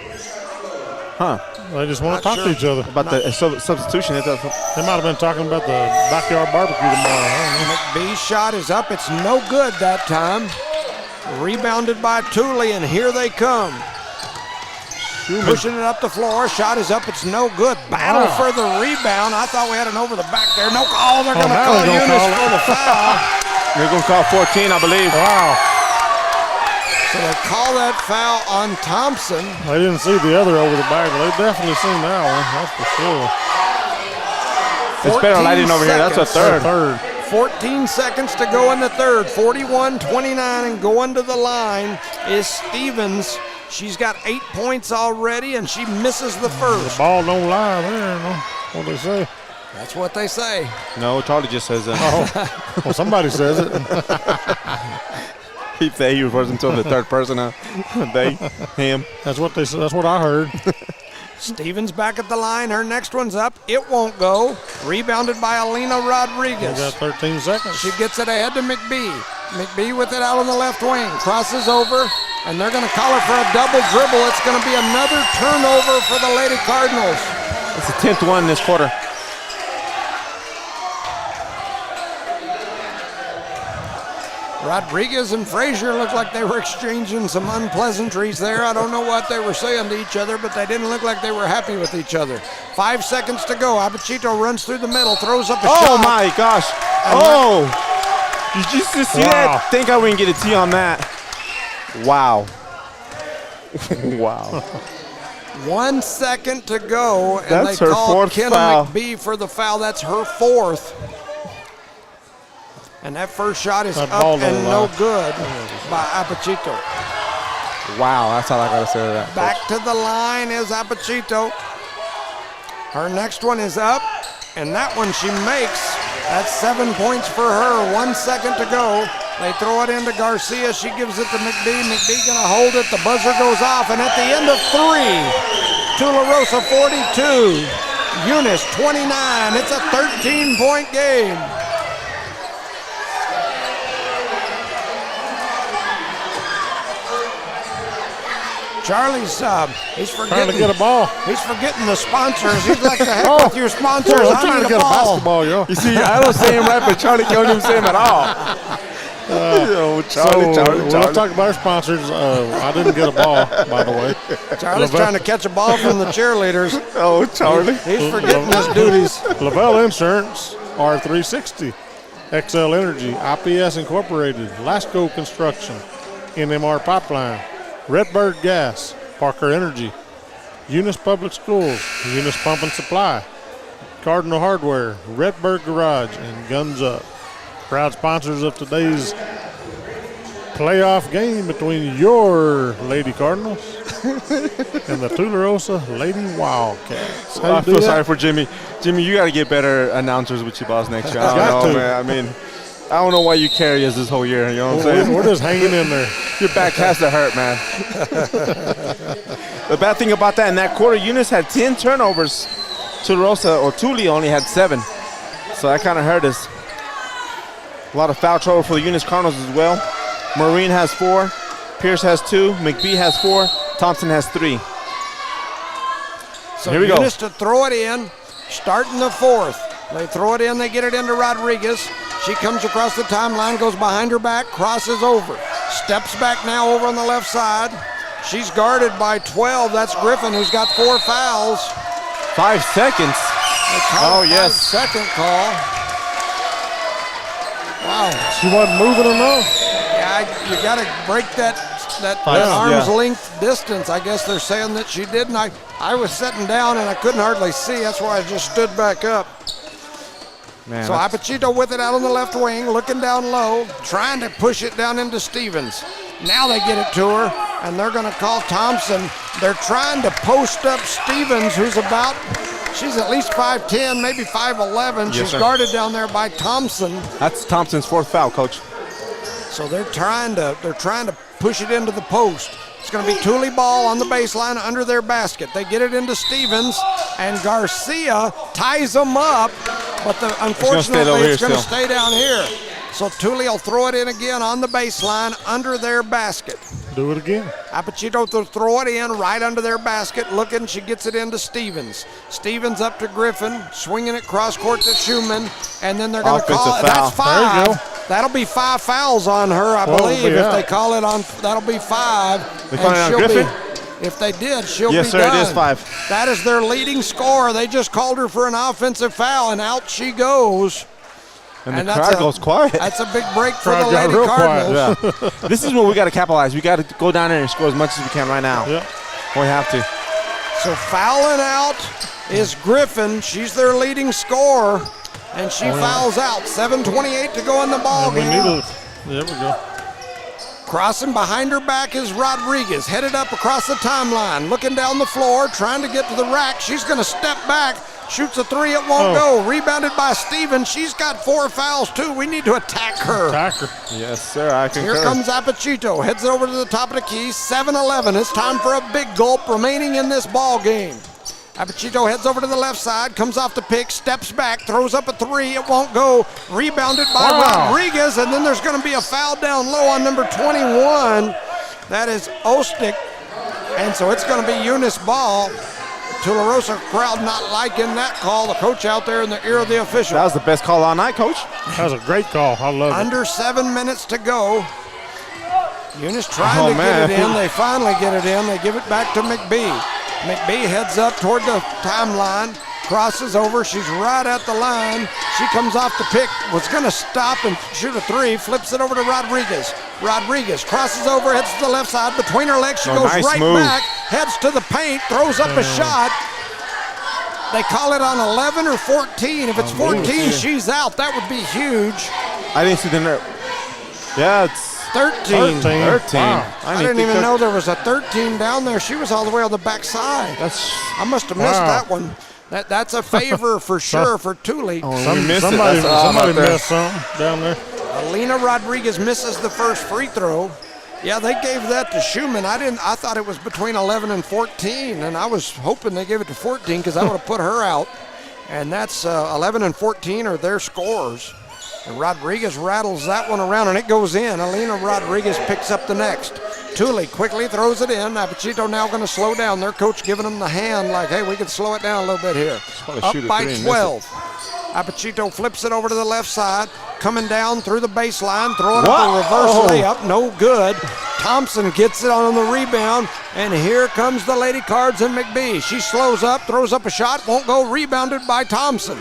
Huh. They just want to talk to each other. About the substitution. They might have been talking about the backyard barbecue tomorrow. McBee's shot is up. It's no good that time. Rebounded by Thule, and here they come. Pushing it up the floor. Shot is up. It's no good. Battle for the rebound. I thought we had an over the back there. No call. They're going to call Eunice for the foul. They're going to call 14, I believe. Wow. So they call that foul on Thompson. They didn't see the other over the back, but they definitely seen that one. That's for sure. It's better lighting over here. That's a third. 14 seconds to go in the third. 41-29, and going to the line is Stevens. She's got 8 points already, and she misses the first. The ball don't lie there. No. What do they say? That's what they say. No, Charlie just says that. Oh, well, somebody says it. He refers himself to the third person. They, him. That's what they. That's what I heard. Stevens back at the line. Her next one's up. It won't go. Rebounded by Alina Rodriguez. They got 13 seconds. She gets it ahead to McBee. McBee with it out on the left wing. Crosses over, and they're going to call her for a double dribble. It's going to be another turnover for the Lady Cardinals. It's the 10th one this quarter. Rodriguez and Frazier looked like they were exchanging some unpleasantries there. I don't know what they were saying to each other, but they didn't look like they were happy with each other. 5 seconds to go. Apachito runs through the middle, throws up a shot. Oh, my gosh. Did you just see that? Think I wouldn't get a T on that. Wow. Wow. 1 second to go, and That's they her called fourth Kenna foul. McBee for the foul. That's her fourth. And that first shot is up and no good by Apachito. Wow, that's all I got to say to that. Back to the line is Apachito. Her next one is up, and that one she makes. That's 7 points for her. 1 second to go. They throw it into Garcia. She gives it to McBee. McBee gonna hold it. The buzzer goes off, and at the end of 3, Tularosa 42, Eunice 29. It's a 13-point game. Charlie's he's Trying forgetting to get a ball. He's forgetting the sponsors. He's like, the heck with your sponsors. I'm I trying need to a get a ball. basketball, yo. You see, I don't say him right, but Charlie can't even say him at all. Charlie. Let's talk about our sponsors. I didn't get a ball, by the way. Charlie's trying to catch a ball from the cheerleaders. Oh, Charlie. He's forgetting his duties. Lavelle Insurance, R360, XL Energy, IPS Incorporated, Lasco Construction, NMR Pipeline, Redbird Gas, Parker Energy, Eunice Public Schools, Eunice Pump and Supply, Cardinal Hardware, Redbird Garage, and Guns Up. Proud sponsors of today's playoff game between your Lady Cardinals and the Tularosa Lady Wildcats. Well, I feel sorry for Jimmy. Jimmy, you got to get better announcers with your boss next year. I don't know, man. I mean, I don't know why you carry us this whole year. You know what I'm saying? We're just hanging in there. Your back has to hurt, man. The bad thing about that, in that quarter, Eunice had 10 turnovers. Tule only had 7. So that kind of hurt us. A lot of foul trouble for the Eunice Cardinals as well. Maureen has 4. Pierce has 2. McBee has 4. Thompson has 3. So here we Eunice go. to throw it in, starting the 4th. They throw it in, they get it into Rodriguez. She comes across the timeline, goes behind her back, crosses over. Steps back now over on the left side. She's guarded by 12. That's Griffin, who's got 4 fouls. 5 seconds. Oh, yes. 5-second call. Wow. She wasn't moving enough. Yeah, you got to break that arm's length distance. I guess they're saying that she didn't. I was sitting down and I couldn't hardly see. That's why I just stood back up. Man, so Apachito with it out on the left wing, looking down low, trying to push it down into Stevens. Now they get it to her, and they're going to call Thompson. They're trying to post up Stevens, who's she's at least 5'10", maybe 5'11". Yes, She's sir. guarded down there by Thompson. That's Thompson's 4th foul, Coach. So they're trying to push it into the post. It's going to be Thule ball on the baseline under their basket. They get it into Stevens, and Garcia ties them up, but unfortunately it's going to stay down here. So Thule will throw it in again on the baseline under their basket. Do it again. Apachito to throw it in right under their basket. Looking, she gets it into Stevens. Stevens up to Griffin, swinging it cross court to Schumann, and then they're going to call it. That's 5. There you go. That'll be 5 fouls on her, I believe. If they call it on, that'll be 5. They call it on Griffin? If they did, she'll be done. Yes, sir, it is 5. That is their leading scorer. They just called her for an offensive foul, and out she goes. And the crowd goes quiet. That's a big break for the Crowd got Lady real Cardinals. Yeah. This is where we got to capitalize. We got to go down there and score as much as we can right now. Yep. We have to. So fouling out is Griffin. She's their leading scorer, and she fouls out. 7:28 to go in the ball game. There we go. Crossing behind her back is Rodriguez, headed up across the timeline, looking down the floor, trying to get to the rack. She's going to step back, shoots a 3, it won't go. Rebounded by Stevens. She's got 4 fouls too. We need to attack her. Attack her. Yes, sir. I concur. Here comes Apachito, heads it over to the top of the key. 7-11. It's time for a big gulp remaining in this ball game. Apachito heads over to the left side, comes off the pick, steps back, throws up a 3, it won't go. Rebounded by Rodriguez, and then there's going to be a foul down low on number 21. That is Ostick, and so it's going to be Eunice ball. Tularosa crowd not liking that call. The coach out there in the ear of the official. That was the best call all night, Coach. That was a great call. I love it. Under 7 minutes to go. Eunice trying to get it in. They finally get it in. They give it back to McBee. McBee heads up toward the timeline, crosses over. She's right at the line. She comes off the pick, was going to stop and shoot a 3, flips it over to Rodriguez. Rodriguez crosses over, heads to the left side. Between her legs, she goes nice right move. back, heads to the paint, throws up a shot. They call it on 11 or 14. If it's 14, she's out. That would be huge. I didn't see the nerve. Yeah, it's 13. 13. Wow. I didn't even know there was a 13 down there. She was all the way on the back side. I must have missed that one. That's a favor for sure for Thule. Somebody missed something down there. Alina Rodriguez misses the first free throw. Yeah, they gave that to Schumann. I thought it was between 11 and 14, and I was hoping they gave it to 14 because I would have put her out. And that's 11 and 14 are their scores. And Rodriguez rattles that one around, and it goes in. Alina Rodriguez picks up the next. Thule quickly throws it in. Apachito now going to slow down. Their coach giving them the hand like, hey, we can slow it down a little bit here. Up by 12. Apachito flips it over to the left side. Coming down through the baseline. Throwing up a reverse layup. No good. Thompson gets it on the rebound. And here comes the Lady Cards and McBee. She slows up, throws up a shot. Won't go. Rebounded by Thompson.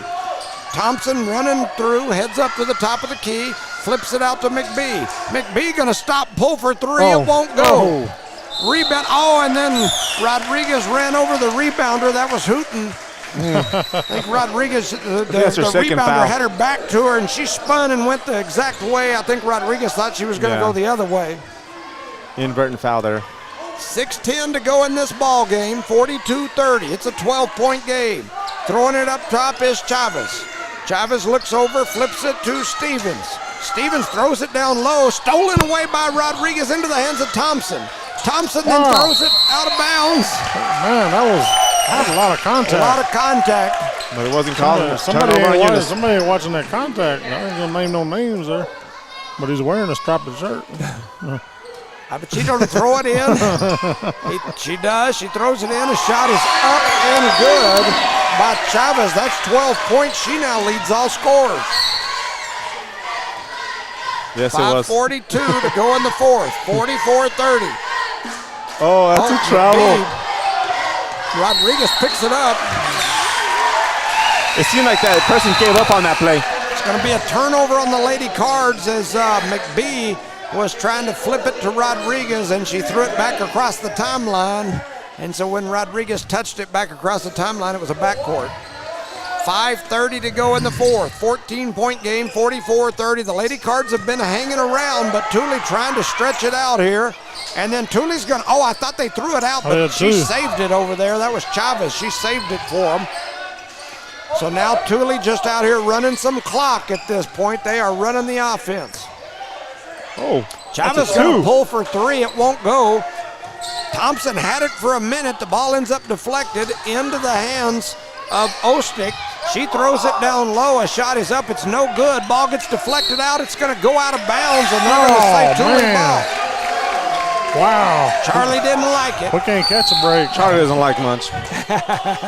Thompson running through. Heads up to the top of the key. Flips it out to McBee. McBee going to stop, pull for three. It won't go. Rebound. And then Rodriguez ran over the rebounder. That was Hooten. I think Rodriguez, the rebounder, had her back to her, and she spun and went the exact way. I think Rodriguez thought she was going to go the other way. Inadvertent foul there. 6:10 to go in this ball game. 42-30. It's a 12-point game. Throwing it up top is Chavez. Chavez looks over, flips it to Stevens. Stevens throws it down low, stolen away by Rodriguez into the hands of Thompson. Thompson then throws it out of bounds. Man, that was a lot of contact. A lot of contact. But it wasn't called. Somebody ain't watching that contact. I ain't going to name no names there. But he's wearing a striped shirt. Apachito to throw it in. She does. She throws it in. A shot is up and good by Chavez. That's 12 points. She now leads all scorers. Yes, it was. 5:42 to go in the fourth. 44-30. Oh, that's a travel. Rodriguez picks it up. It seemed like that person gave up on that play. It's going to be a turnover on the Lady Cards as McBee was trying to flip it to Rodriguez, and she threw it back across the timeline. And so when Rodriguez touched it back across the timeline, it was a backcourt. 5:30 to go in the fourth. 14-point game, 44-30. The Lady Cards have been hanging around, but Thule trying to stretch it out here. And then Thule's going to, I thought they threw it out, but she saved it over there. That was Chavez. She saved it for them. So now Thule just out here running some clock at this point. They are running the offense. Chavez going to pull for three. It won't go. Thompson had it for a minute. The ball ends up deflected into the hands of Ostick. She throws it down low. A shot is up. It's no good. Ball gets deflected out. It's going to go out of bounds, and they're going to say Thule ball. Wow. Charlie didn't like it. We can't catch a break. Charlie doesn't like much.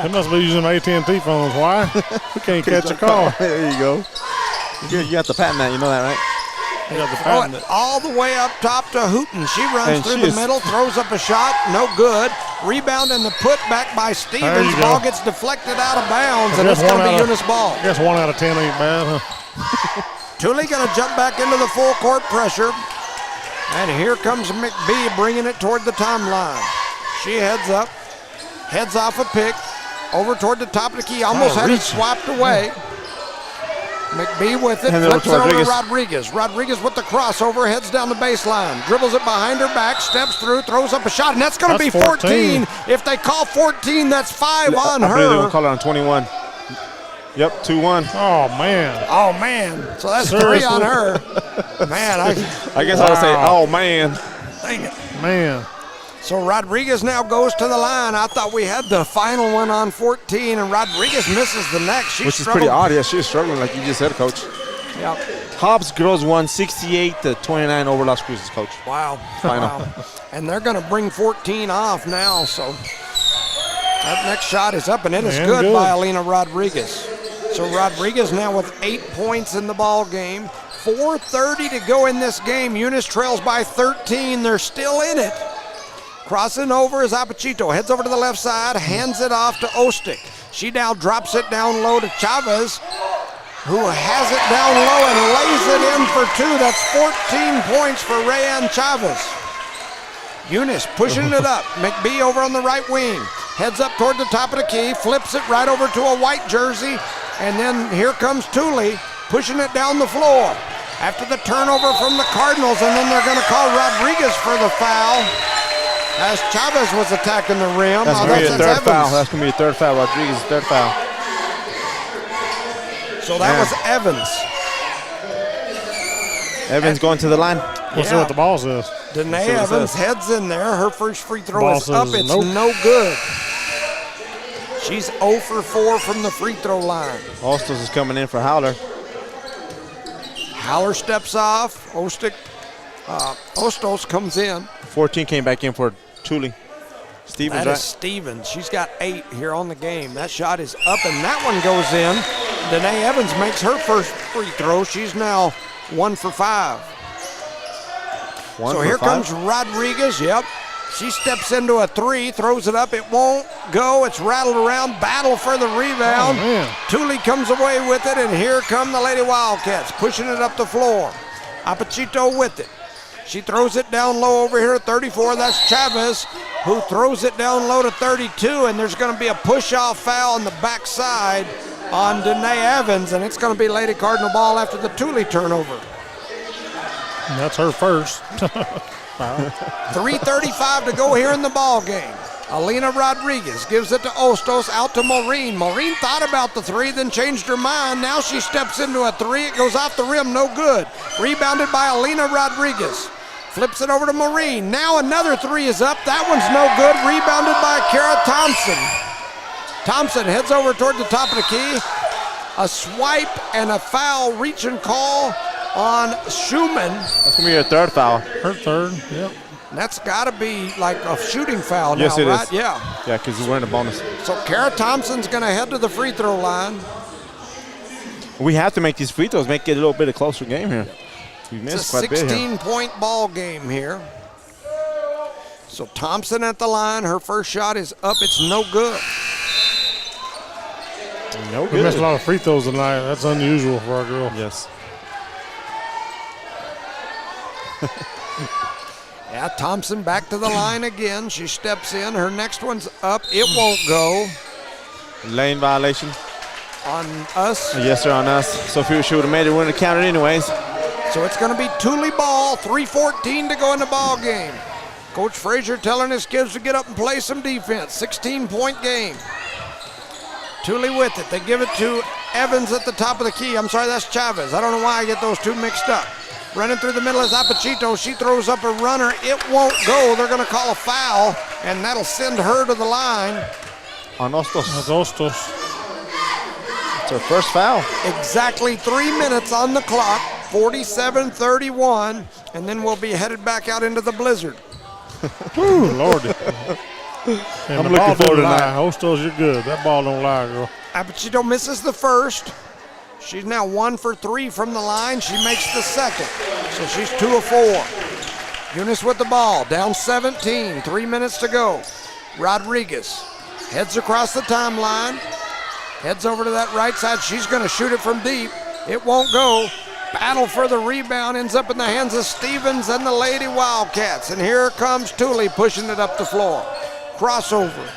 They must be using AT&T phones. Why? We can't catch a call. There you go. You got the patent that. You know that, right? Throw it all the way up top to Hooten. She runs through the middle, throws up a shot, no good. Rebound and the put back by Stevens. Ball gets deflected out of bounds, and it's going to be Eunice ball. I guess 1 out of 10 ain't bad, huh? Thule going to jump back into the full court pressure. And here comes McBee bringing it toward the timeline. She heads up, heads off a pick, over toward the top of the key. Almost had it swapped away. McBee with it, flips it over to Rodriguez. Rodriguez with the crossover, heads down the baseline, dribbles it behind her back, steps through, throws up a shot, and that's going to be 14. If they call 14, that's 5 on her. I believe they're going to call it on 21. Yep, 2-1. Oh, man. Oh, man. So that's 3 on her. Man, I guess I would say, oh, man. Dang it. Man. So Rodriguez now goes to the line. I thought we had the final one on 14, and Rodriguez misses the next. Which is pretty odd. Yeah, she's struggling, like you just said, Coach. Yeah. Hobbs girls won 68-29 over Las Cruces, Coach. Wow. Final. Wow. And they're going to bring 14 off now. So that next shot is up, and it is good by Alina Rodriguez. So Rodriguez now with 8 points in the ball game. 4:30 to go in this game. Eunice trails by 13. They're still in it. Crossing over is Apachito. Heads over to the left side, hands it off to Ostick. She now drops it down low to Chavez, who has it down low and lays it in for 2. That's 14 points for Rayanne Chavez. Eunice pushing it up. McBee over on the right wing. Heads up toward the top of the key, flips it right over to a white jersey, and then here comes Thule pushing it down the floor. After the turnover from the Cardinals, and then they're going to call Rodriguez for the foul. As Chavez was attacking the rim. That's going to be a third foul. That's going to be a third foul. Rodriguez's third foul. So that was Evans. Evans going to the line. We'll see what the ball says. Danae Evans heads in there. Her first free throw is up. It's no good. She's 0 for 4 from the free throw line. Ostos is coming in for Howler. Howler steps off. Ostick Ostos comes in. 14 came back in for Thule. Stevens, That is Stevens. She's got 8 here on the game. That shot is up, and that one goes in. Danae Evans makes her first free throw. She's now 1 for 5. So here comes Rodriguez. Yep. She steps into a 3, throws it up. It won't go. It's rattled around. Battle for the rebound. Thule comes away with it, and here come the Lady Wildcats pushing it up the floor. Apachito with it. She throws it down low over here at 34. That's Chavez, who throws it down low to 32, and there's going to be a push-off foul on the backside on Danae Evans, and it's going to be Lady Cardinal ball after the Thule turnover. And that's her first. 3:35 to go here in the ball game. Alina Rodriguez gives it to Ostos, out to Maureen. Maureen thought about the 3, then changed her mind. Now she steps into a 3. It goes off the rim, no good. Rebounded by Alina Rodriguez. Flips it over to Maureen. Now another 3 is up. That one's no good. Rebounded by Kara Thompson. Thompson heads over toward the top of the key. A swipe and a foul reach and call on Schumann. That's going to be her 3rd foul. Her 3rd, yep. That's got to be like a shooting foul yes, now, it right? is. Yeah. Yeah, because we're in a bonus. So Kara Thompson's going to head to the free throw line. We have to make these free throws, make it a little bit of closer game here. We missed It's a quite a bit here. 16-point ball game here. So Thompson at the line. Her first shot is up. It's no good. No We good. missed a lot of free throws tonight. That's unusual for our girl. Yes. Yeah, Thompson back to the line again. She steps in. Her next one's up. It won't go. Lane violation. On us. Yes, sir, on us. So if she would have made it, we wouldn't have counted anyways. So it's going to be Thule ball. 3:14 to go in the ball game. Coach Frazier telling his kids to get up and play some defense. 16-point game. Thule with it. They give it to Evans at the top of the key. I'm sorry, that's Chavez. I don't know why I get those two mixed up. Running through the middle is Apachito. She throws up a runner. It won't go. They're going to call a foul, and that'll send her to the line. On Ostos. That's Ostos. It's her first foul. Exactly 3 minutes on the clock. 47-31, and then we'll be headed back out into the blizzard. Woo, Lordy. And I'm the looking ball forward don't to lie. that. Ostos, you're good. That ball don't lie, girl. Apachito misses the first. She's now 1 for 3 from the line. She makes the second, so she's 2 of 4. Eunice with the ball, down 17, 3 minutes to go. Rodriguez heads across the timeline, heads over to that right side. She's going to shoot it from deep. It won't go. Battle for the rebound ends up in the hands of Stevens and the Lady Wildcats. And here comes Thule pushing it up the floor. Crossover,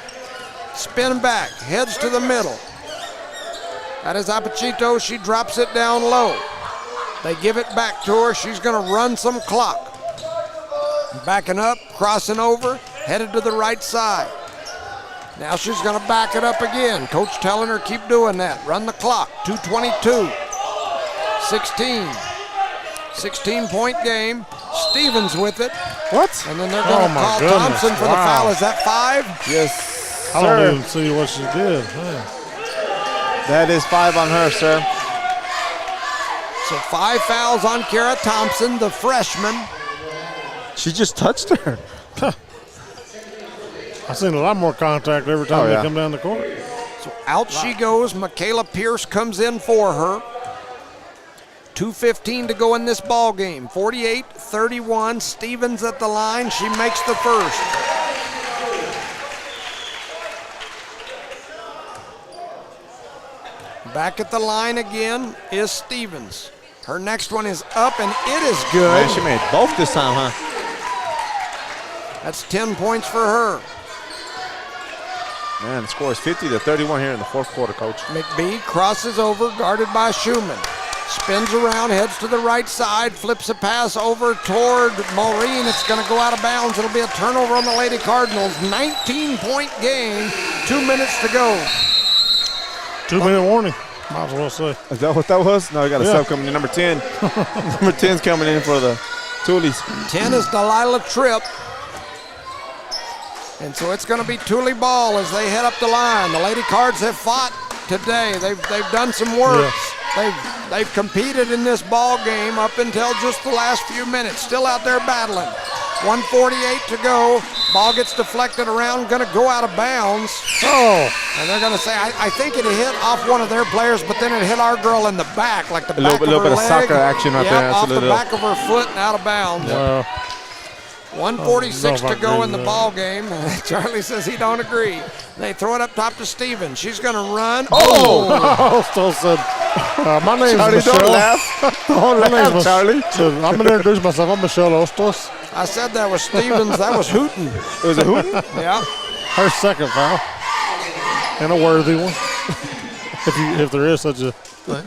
spin back, heads to the middle. That is Apachito. She drops it down low. They give it back to her. She's going to run some clock. Backing up, crossing over, headed to the right side. Now she's going to back it up again. Coach telling her keep doing that. Run the clock. 2:22. 16-point game. Stevens with it. What? And then they're going to call Thompson for the foul. Is that 5? Yes, I sir. don't even see what she did. Man. That is 5 on her, sir. So 5 fouls on Kara Thompson, the freshman. She just touched her. I've seen a lot more contact every time they come down the court. So out she goes. Michaela Pierce comes in for her. 2:15 to go in this ball game. 48-31. Stevens at the line. She makes the first. Back at the line again is Stevens. Her next one is up, and it is good. Man, she made both this time, huh? That's 10 points for her. Man, the score is 50-31 here in the fourth quarter, Coach. McBee crosses over, guarded by Schumann. Spins around, heads to the right side, flips a pass over toward Maureen. It's going to go out of bounds. It'll be a turnover on the Lady Cardinals. 19-point game, 2 minutes to go. 2-minute warning, might as well say. Is that what that was? No, I got a sub coming in, number 10. Number 10's coming in for the Tulies. 10 is Delilah Tripp. And so it's going to be Thule ball as they head up the line. The Lady Cards have fought today. They've done some work. Yes. They've They've competed in this ball game up until just the last few minutes. Still out there battling. 1:48 to go. Ball gets deflected around, going to go out of bounds. Oh. And they're going to say, I think it hit off one of their players, but then it hit our girl in the back, like the back of her leg. A little bit of soccer action right there. Off the back of her foot and out of bounds. 1:46 to go in the ball game. Charlie says he don't agree. They throw it up top to Stevens. She's going to run. Oh! Still said, my name's Charlie, Michelle. don't laugh. Don't laugh, Charlie. I'm going to introduce myself. I'm Michelle Ostos. I said that was Stevens. That was Hooten. It was a hooting? Yeah. Her second foul. And a worthy one. if there is such a thing.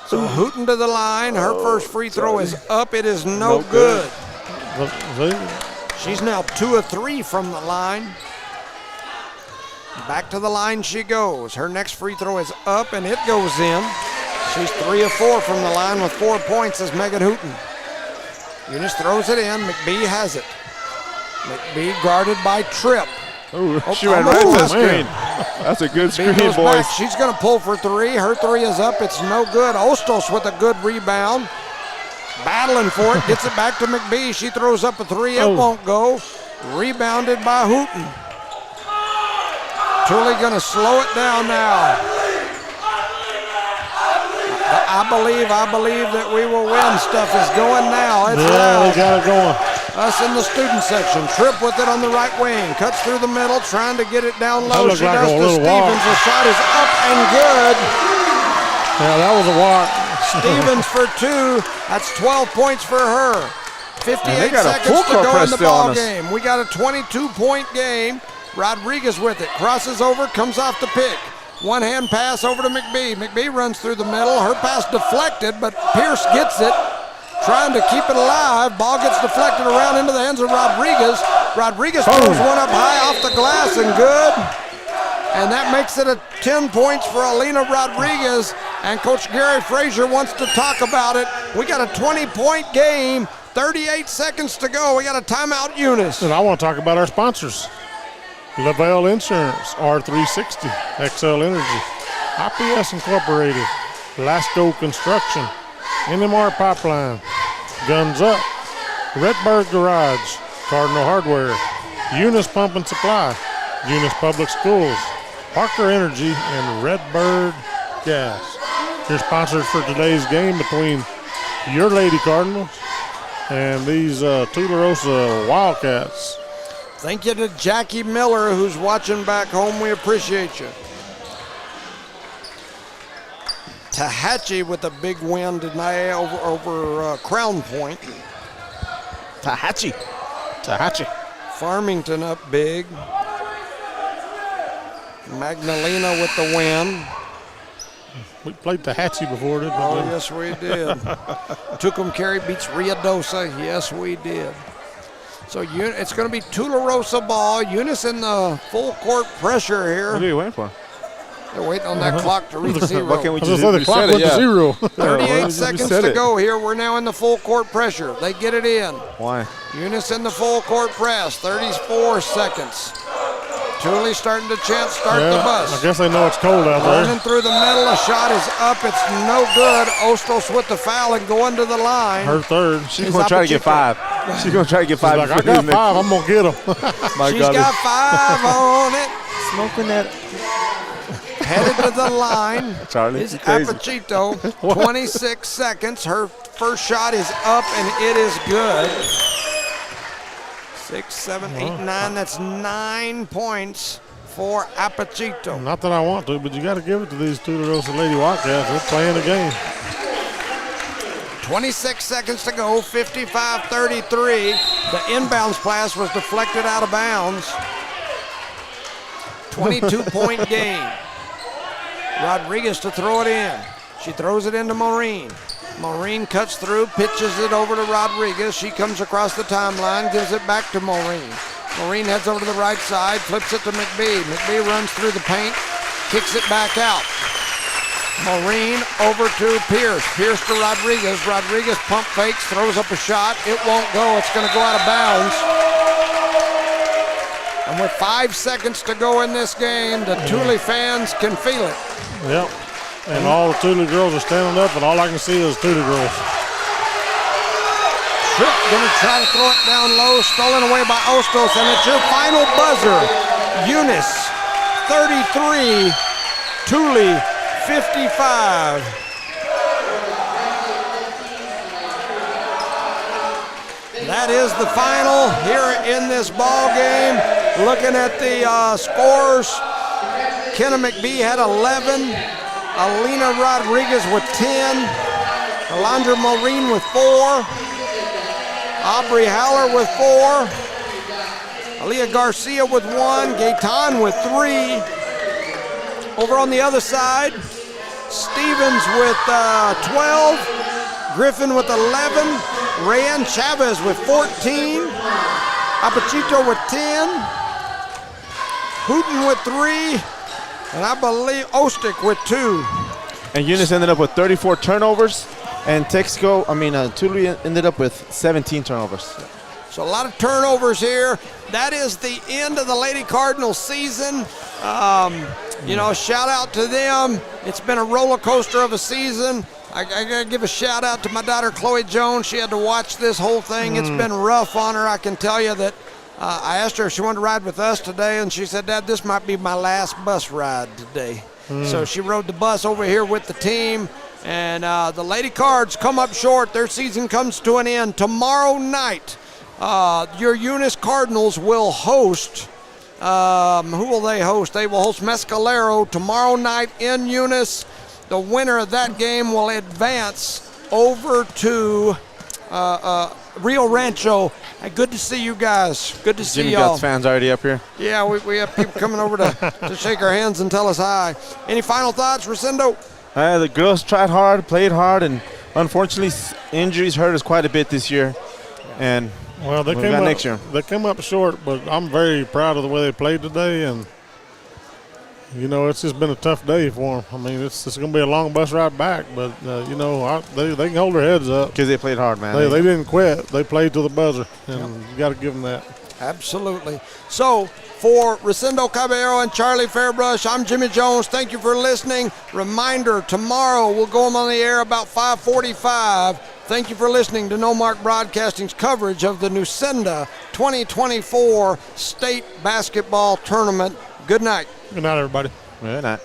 So Hooten to the line. Her first free throw is up. It is no good. She's now 2 of 3 from the line. Back to the line she goes. Her next free throw is up and it goes in. She's 3 of 4 from the line with 4 points as Megan Hooten. Eunice throws it in. McBee has it. McBee guarded by Tripp. Ooh, she ran right to the screen. That's a good screen, boys. Back. She's going to pull for 3. Her 3 is up. It's no good. Ostos with a good rebound. Battling for it. Gets it back to McBee. She throws up a 3. It won't go. Rebounded by Hooten. Truly going to slow it down now. I believe that we will win. Stuff is going now. It's loud. They got it going. Us in the student section. Tripp with it on the right wing. Cuts through the middle, trying to get it down low. She does to Stevens. The shot is up and good. Yeah, that was a walk. Stevens for 2. That's 12 points for her. 58 seconds to go in the ball game. We got a 22-point game. Rodriguez with it. Crosses over, comes off the pick. One-hand pass over to McBee. McBee runs through the middle. Her pass deflected, but Pierce gets it. Trying to keep it alive. Ball gets deflected around into the hands of Rodriguez. Rodriguez throws one up high off the glass and good. And that makes it a 10 points for Alina Rodriguez. And Coach Gary Frazier wants to talk about it. We got a 20-point game. 38 seconds to go. We got a timeout, Eunice. And I want to talk about our sponsors. Lavelle Insurance, R360, XL Energy, IPS Incorporated, Lasco Construction, NMAA Pipeline, Guns Up, Redbird Garage, Cardinal Hardware, Eunice Pump and Supply, Eunice Public Schools, Parker Energy, and Redbird Gas. Your sponsors for today's game between your Lady Cardinals and these Tularosa Wildcats. Thank you to Jackie Miller, who's watching back home. We appreciate you. Tahatchee with a big win tonight over Crown Point. Tahatchee. Farmington up big. Magdalena with the win. We played Tahatchee before, didn't we? Oh, yes, we did. Tucumcari beats Riadosa. Yes, we did. So it's going to be Tularosa ball. Eunice in the full court pressure here. What are you waiting for? They're waiting on that clock to reach 0. Why can't we just the clock went to 0. 38 seconds to go here. We're now in the full court pressure. They get it in. Why? Eunice in the full court press. 34 seconds. Julie starting to chant start the bus. I guess they know it's cold out there. Running through the middle. A shot is up. It's no good. Ostos with the foul and going to the line. Her third. She's going to try to get 5. She's going to try to get 5. Like, I got 5. I'm going to get them. She's got 5 on it. Smoking that. Headed to the line. Charlie, is Apachito. 26 seconds. Her first shot is up and it is good. 6, 7, 8, 9. That's 9 points for Apachito. Not that I want to, but you got to give it to these Tularosa Lady Wildcats. They're playing the game. 26 seconds to go. 55-33. The inbounds pass was deflected out of bounds. 22-point game. Rodriguez to throw it in. She throws it into Maureen. Maureen cuts through, pitches it over to Rodriguez. She comes across the timeline, gives it back to Maureen. Maureen heads over to the right side, flips it to McBee. McBee runs through the paint, kicks it back out. Maureen over to Pierce. Pierce to Rodriguez. Rodriguez pump fakes, throws up a shot. It won't go. It's going to go out of bounds. And with 5 seconds to go in this game, the Thule fans can feel it. Yep. And all the Tule girls are standing up, and all I can see is Tule girls. Tripp gonna try to throw it down low, stolen away by Ostos, and it's your final buzzer. Eunice 33, Tule 55. That is the final here in this ball game. Looking at the scores, Kenna McBee had 11, Alina Rodriguez with 10, Alondra Maureen with 4, Aubrey Haller with 4, Aaliyah Garcia with 1, Gaetan with 3. Over on the other side, Stevens with 12, Griffin with 11, Rayan Chavez with 14, Apachito with 10, Hooten with 3, and I believe Ostick with 2. And Eunice ended up with 34 turnovers, and Tule ended up with 17 turnovers. So a lot of turnovers here. That is the end of the Lady Cardinals season. Shout out to them. It's been a roller coaster of a season. I gotta give a shout out to my daughter Chloe Jones. She had to watch this whole thing. It's been rough on her. I can tell you that. I asked her if she wanted to ride with us today, and she said, "Dad, this might be my last bus ride today." So she rode the bus over here with the team, and the Lady Cards come up short. Their season comes to an end tomorrow night. Your Eunice Cardinals will host. Who will they host? They will host Mescalero tomorrow night in Eunice. The winner of that game will advance over to Rio Rancho. Hey, good to see you guys. Good to see y'all. Jimmy Guts fans already up here. Yeah, we have people coming over to shake our hands and tell us hi. Any final thoughts, Rosendo? The girls tried hard, played hard, and unfortunately injuries hurt us quite a bit this year. And they came up next year. They came up short, but I'm very proud of the way they played today, and it's just been a tough day for them. I mean, it's going to be a long bus ride back, but, they can hold their heads up. Because they played hard, man. They didn't quit. They played to the buzzer, and you got to give them that. Absolutely. So, for Rosendo Caballero and Charlie Fairbrush, I'm Jimmy Jones. Thank you for listening. Reminder, tomorrow we'll go on the air about 5:45. Thank you for listening to Noalmark Broadcasting's coverage of the Nusenda 2024 State Basketball Tournament. Good night. Good night, everybody. Good night.